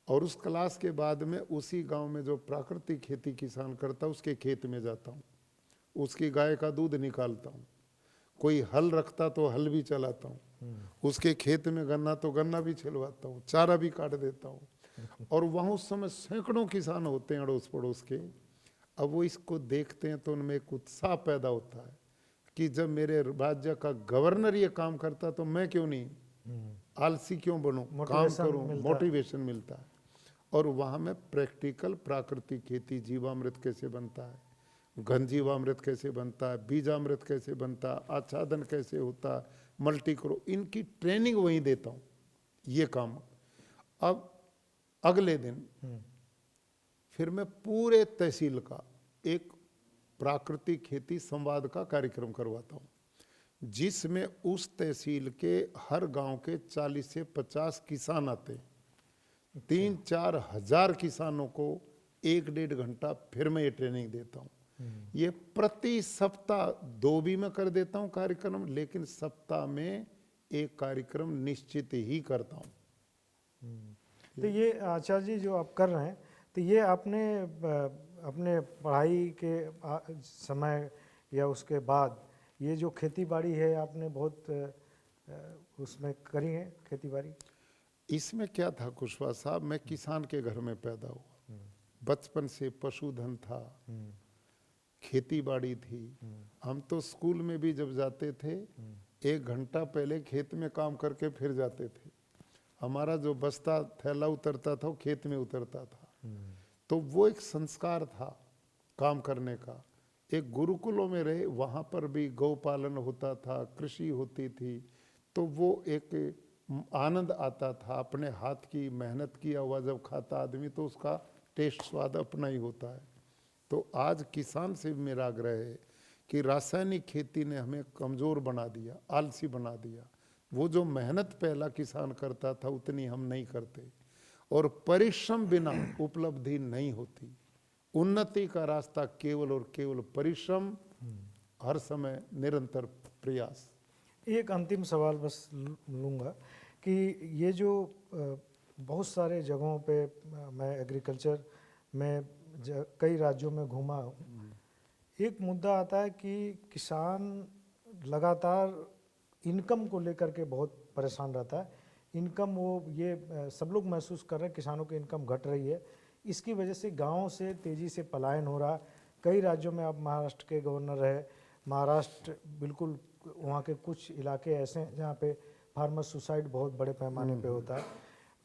और उस क्लास के बाद में उसी गांव में जो प्राकृतिक खेती किसान करता है उसके खेत में जाता हूँ, उसकी गाय का दूध निकालता हूँ। कोई हल रखता तो हल भी चलाता हूँ, उसके खेत में गन्ना तो गन्ना भी छिलवाता हूँ, चारा भी काट देता हूँ। और वहाँ उस समय सैकड़ों किसान होते हैं अड़ोस पड़ोस के। अब वो इसको देखते हैं तो उनमें एक उत्साह पैदा होता है कि जब मेरे राज्य का गवर्नर ये काम करता तो मैं क्यों नहीं, आलसी क्यों बनूं, काम करूं, मोटिवेशन मिलता है। और वहाँ में प्रैक्टिकल प्राकृतिक खेती, जीवामृत कैसे बनता है, घन जीवामृत कैसे बनता है, बीजामृत कैसे बनता है, आच्छादन कैसे होता है, मल्टी क्रॉप, इनकी ट्रेनिंग वहीं देता हूँ ये काम। अब अगले दिन फिर मैं पूरे तहसील का एक प्राकृतिक खेती संवाद का कार्यक्रम करवाता हूँ, जिसमें उस तहसील के हर गांव के 40 से 50 किसान आते हैं। 3-4 हजार किसानों को 1-1.5 घंटा फिर मैं ये ट्रेनिंग देता हूँ। ये प्रति सप्ताह 2 भी मैं कर देता हूँ कार्यक्रम, लेकिन सप्ताह में एक कार्यक्रम निश्चित ही करता हूँ। तो ये आचार्य जी जो आप कर रहे हैं, तो ये आपने अपने पढ़ाई के समय या उसके बाद ये जो खेती बाड़ी है आपने बहुत उसमें करी है खेती बाड़ी? इसमें क्या था कुशवाहा साहब, मैं किसान के घर में पैदा हुआ, बचपन से पशुधन था, खेती बाड़ी थी। हम तो स्कूल में भी जब जाते थे 1 घंटा पहले खेत में काम करके फिर जाते थे। हमारा जो बस्ता थैला उतरता था वो खेत में उतरता था। तो वो एक संस्कार था काम करने का। एक गुरुकुलों में रहे, वहाँ पर भी गौ पालन होता था, कृषि होती थी, तो वो एक आनंद आता था। अपने हाथ की मेहनत किया हुआ जब खाता आदमी तो उसका टेस्ट स्वाद अपना ही होता है। तो आज किसान से भी मेरा आग्रह है कि रासायनिक खेती ने हमें कमज़ोर बना दिया, आलसी बना दिया। वो जो मेहनत पहला किसान करता था उतनी हम नहीं करते, और परिश्रम बिना उपलब्धि नहीं होती। उन्नति का रास्ता केवल और केवल परिश्रम, हर समय निरंतर प्रयास। एक अंतिम सवाल बस लूँगा कि ये जो बहुत सारे जगहों पे मैं एग्रीकल्चर में कई राज्यों में घूमा हूँ, एक मुद्दा आता है कि किसान लगातार इनकम को लेकर के बहुत परेशान रहता है। इनकम वो ये सब लोग महसूस कर रहे हैं किसानों की इनकम घट रही है, इसकी वजह से गाँव से तेज़ी से पलायन हो रहा है। कई राज्यों में आप महाराष्ट्र के गवर्नर रहे, महाराष्ट्र बिल्कुल वहाँ के कुछ इलाके ऐसे हैं जहाँ पे फार्मर सुसाइड बहुत बड़े पैमाने पे होता है।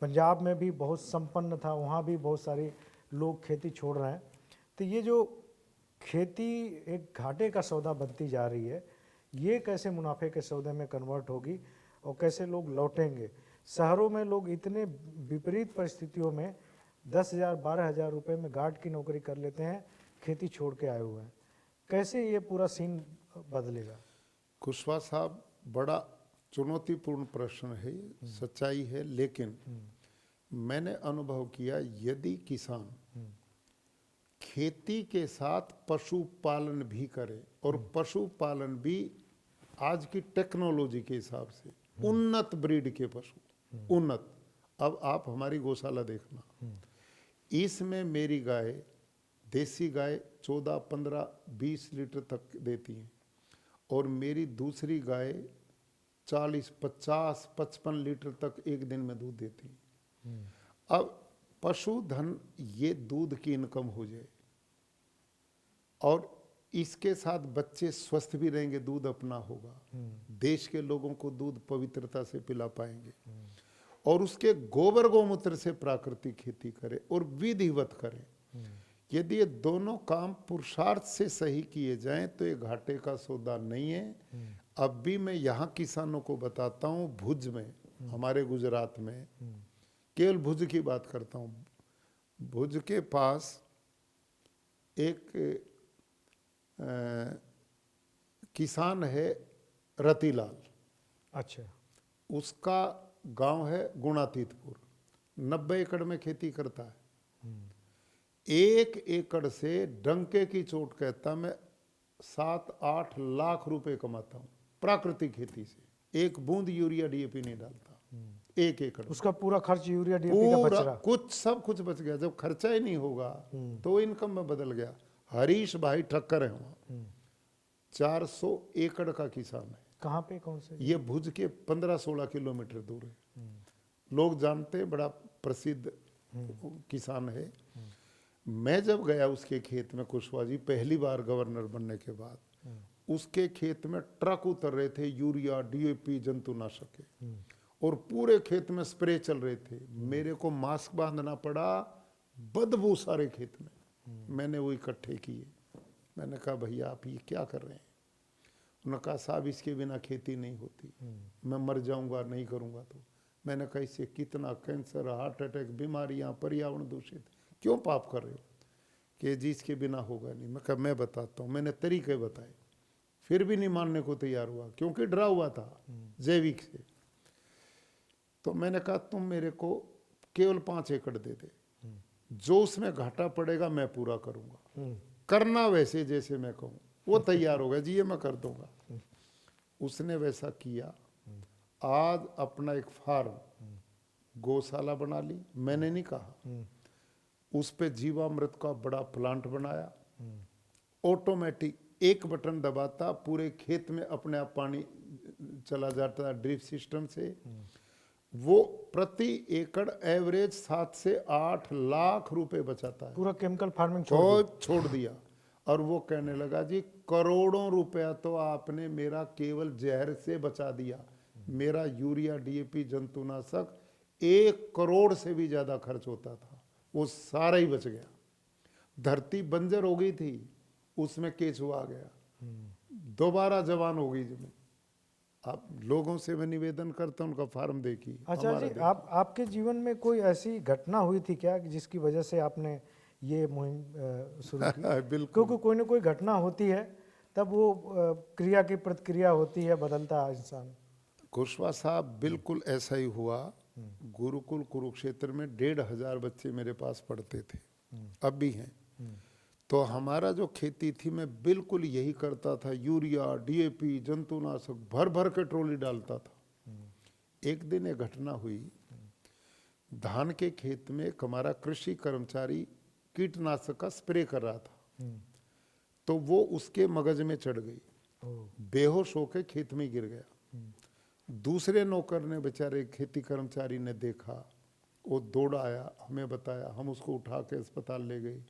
पंजाब में भी बहुत संपन्न था, वहाँ भी बहुत सारे लोग खेती छोड़ रहे हैं। तो ये जो खेती एक घाटे का सौदा बनती जा रही है, ये कैसे मुनाफे के सौदे में कन्वर्ट होगी और कैसे लोग लौटेंगे? शहरों में लोग इतने विपरीत परिस्थितियों में 10,000 12,000 रुपये में गार्ड की नौकरी कर लेते हैं, खेती छोड़ के आए हुए हैं। कैसे ये पूरा सीन बदलेगा? कुशवाहा साहब, बड़ा चुनौतीपूर्ण प्रश्न है, सच्चाई है, लेकिन मैंने अनुभव किया यदि किसान खेती के साथ पशुपालन भी करे, और पशुपालन भी आज की टेक्नोलॉजी के हिसाब से उन्नत ब्रीड के पशु, उन्नत। अब आप हमारी गौशाला देखना, इसमें मेरी गाय, देसी गाय 14, 15, 20 लीटर तक देती हैं, और मेरी दूसरी गाय 40, 50, 55 लीटर तक एक दिन में दूध देती है। अब पशुधन, ये दूध की इनकम हो जाए और इसके साथ बच्चे स्वस्थ भी रहेंगे, दूध अपना होगा, देश के लोगों को दूध पवित्रता से पिला पाएंगे, और उसके गोबर गोमूत्र से प्राकृतिक खेती करे और विधिवत करे। यदि ये दोनों काम पुरुषार्थ से सही किए जाएं तो ये घाटे का सौदा नहीं है। अब भी मैं यहाँ किसानों को बताता हूँ, भुज में, हमारे गुजरात में, केवल भुज की बात करता हूँ, भुज के पास एक किसान है रतिलाल। अच्छा। उसका गांव है गुणातीतपुर, 90 एकड़ में खेती करता है। 1 एकड़ से डंके की चोट कहता मैं 7-8 लाख रुपए कमाता हूँ प्राकृतिक खेती से। एक बूंद यूरिया डीएपी नहीं डालता, 1 एकड़। उसका पूरा खर्च यूरिया डीएपी का बच रहा, कुछ सब कुछ बच गया। जब खर्चा ही नहीं होगा तो इनकम में बदल गया। हरीश भाई ठक्कर है वहाँ, 400 एकड़ का किसान है। कहाँ पे, कौन से? ये भुज के 15-16 किलोमीटर दूर है। लोग जानते हैं, बड़ा प्रसिद्ध किसान है। मैं जब गया उसके खेत में, कुशवाहा जी, पहली बार गवर्नर बनने के बाद, उसके खेत में ट्रक उतर रहे थे यूरिया, डीएपी, जंतुनाशक के, और पूरे खेत में स्प्रे चल रहे थे। मेरे को मास्क बांधना पड़ा, बदबू सारे खेत में। मैंने वो इकट्ठे किए। मैंने कहा भैया आप ये क्या कर रहे हैं? उन्होंने कहा साहब इसके बिना खेती नहीं होती, मैं मर जाऊंगा नहीं करूंगा तो। मैंने कहा इससे कितना कैंसर, हार्ट अटैक, बीमारियां, पर्यावरण दूषित, क्यों पाप कर रहे हो? कि जी इसके बिना होगा नहीं। मैं कहा मैं बताता हूँ। मैंने तरीके बताए, फिर भी नहीं मानने को तैयार हुआ, क्योंकि डरा हुआ था जैविक से। तो मैंने कहा तुम मेरे को केवल 5 एकड़ दे दे, जो उसमें घाटा पड़ेगा मैं पूरा करूंगा, करना वैसे जैसे मैं कहूँ। वो तैयार होगा, जी ये मैं कर दूंगा। उसने वैसा किया। आज अपना एक फार्म, गौशाला बना ली। मैंने नहीं कहा, उस पे जीवामृत का बड़ा प्लांट बनाया। ऑटोमेटिक एक बटन दबाता, पूरे खेत में अपने आप पानी चला जाता है ड्रिप सिस्टम से। वो प्रति एकड़ एवरेज 7 से 8 लाख रुपए बचाता है। पूरा केमिकल फार्मिंग छोड़ दिया। और वो कहने लगा जी करोड़ों रुपया तो आपने मेरा केवल जहर से बचा दिया। मेरा यूरिया डीएपी जंतुनाशक 1 करोड़ से भी ज्यादा खर्च होता था, वो सारा ही बच गया। धरती बंजर हो गई थी, उसमें केचुआ आ गया, दोबारा जवान हो गई जमीन। आप लोगों से मैं निवेदन करता हूं, उनका फार्म देखिए। आचार्य जी, आपके जीवन में कोई ऐसी घटना हुई थी क्या कि जिसकी वजह से आपने ये मुहिम शुरू की? बिल्कुल। क्योंकि कोई ना कोई घटना होती है, तब वो क्रिया की प्रतिक्रिया होती है, बदलता है इंसान। कुशवाहा साहब, बिल्कुल ऐसा ही हुआ। गुरुकुल कुरुक्षेत्र में 1,500 बच्चे मेरे पास पढ़ते थे, अब भी हैं। तो हमारा जो खेती थी, मैं बिल्कुल यही करता था, यूरिया डीएपी जंतुनाशक भर भर के ट्रॉली डालता था। एक दिन एक घटना हुई, धान के खेत में एक हमारा कृषि कर्मचारी कीटनाशक का स्प्रे कर रहा था, तो वो उसके मगज में चढ़ गई, बेहोश होकर खेत में गिर गया। दूसरे नौकर ने, बेचारे खेती कर्मचारी ने देखा, वो दौड़ा आया, हमें बताया, हम उसको उठा के अस्पताल ले गए।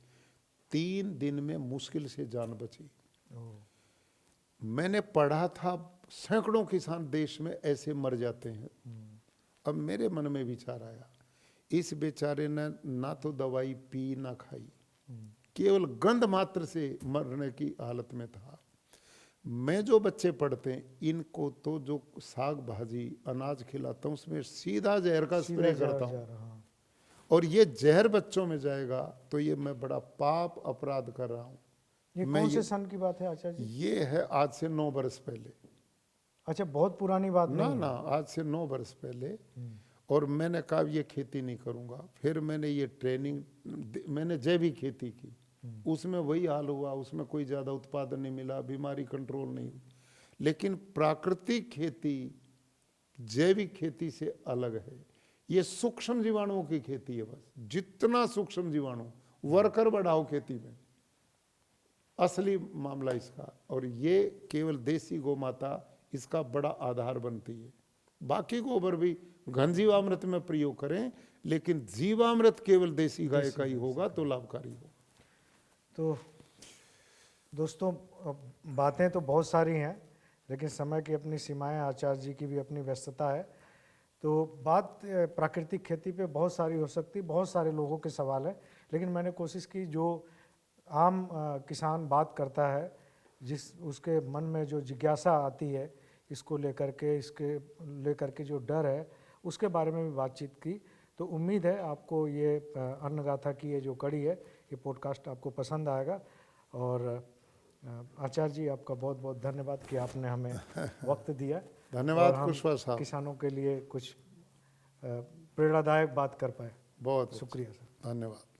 3 दिन में मुश्किल से जान बची। मैंने पढ़ा था सैकड़ों किसान देश में ऐसे मर जाते हैं। अब मेरे मन में विचार आया, इस बेचारे ने ना तो दवाई पी ना खाई, केवल गंध मात्र से मरने की हालत में था। मैं जो बच्चे पढ़ते हैं, इनको तो जो साग भाजी अनाज खिलाता हूँ, उसमें सीधा जहर का स्प्रे करता हूँ, और ये जहर बच्चों में जाएगा तो ये मैं बड़ा पाप अपराध कर रहा हूँ। ये कौन से सन की बात है आचार्य जी? ये है आज से 9 वर्ष पहले। अच्छा, बहुत पुरानी बात ना नहीं ना, आज से 9 वर्ष पहले। और मैंने कहा ये खेती नहीं करूँगा। फिर मैंने ये ट्रेनिंग, मैंने जैविक खेती की, उसमें वही हाल हुआ, उसमें कोई ज़्यादा उत्पादन नहीं मिला, बीमारी कंट्रोल नहीं हुई। लेकिन प्राकृतिक खेती जैविक खेती से अलग है। ये सूक्ष्म जीवाणुओं की खेती है, बस जितना सूक्ष्म जीवाणु, वर्कर बढ़ाओ खेती में, असली मामला इसका। और ये केवल देसी गौ माता इसका बड़ा आधार बनती है। बाकी गोबर भी घन जीवामृत में प्रयोग करें, लेकिन जीवामृत केवल देसी गाय का ही होगा तो लाभकारी होगा। तो दोस्तों, बातें तो बहुत सारी हैं, लेकिन समय की अपनी सीमाएं, आचार्य जी की भी अपनी व्यस्तता है। तो बात प्राकृतिक खेती पे बहुत सारी हो सकती, बहुत सारे लोगों के सवाल है, लेकिन मैंने कोशिश की जो आम किसान बात करता है, जिस उसके मन में जो जिज्ञासा आती है इसको लेकर के, इसके लेकर के जो डर है, उसके बारे में भी बातचीत की। तो उम्मीद है आपको ये अन्नगाथा की ये जो कड़ी है, ये पॉडकास्ट आपको पसंद आएगा। और आचार्य जी, आपका बहुत बहुत धन्यवाद कि आपने हमें वक्त दिया। धन्यवाद कुशवाहा साहब, किसानों के लिए कुछ प्रेरणादायक बात कर पाए। बहुत शुक्रिया सर, धन्यवाद।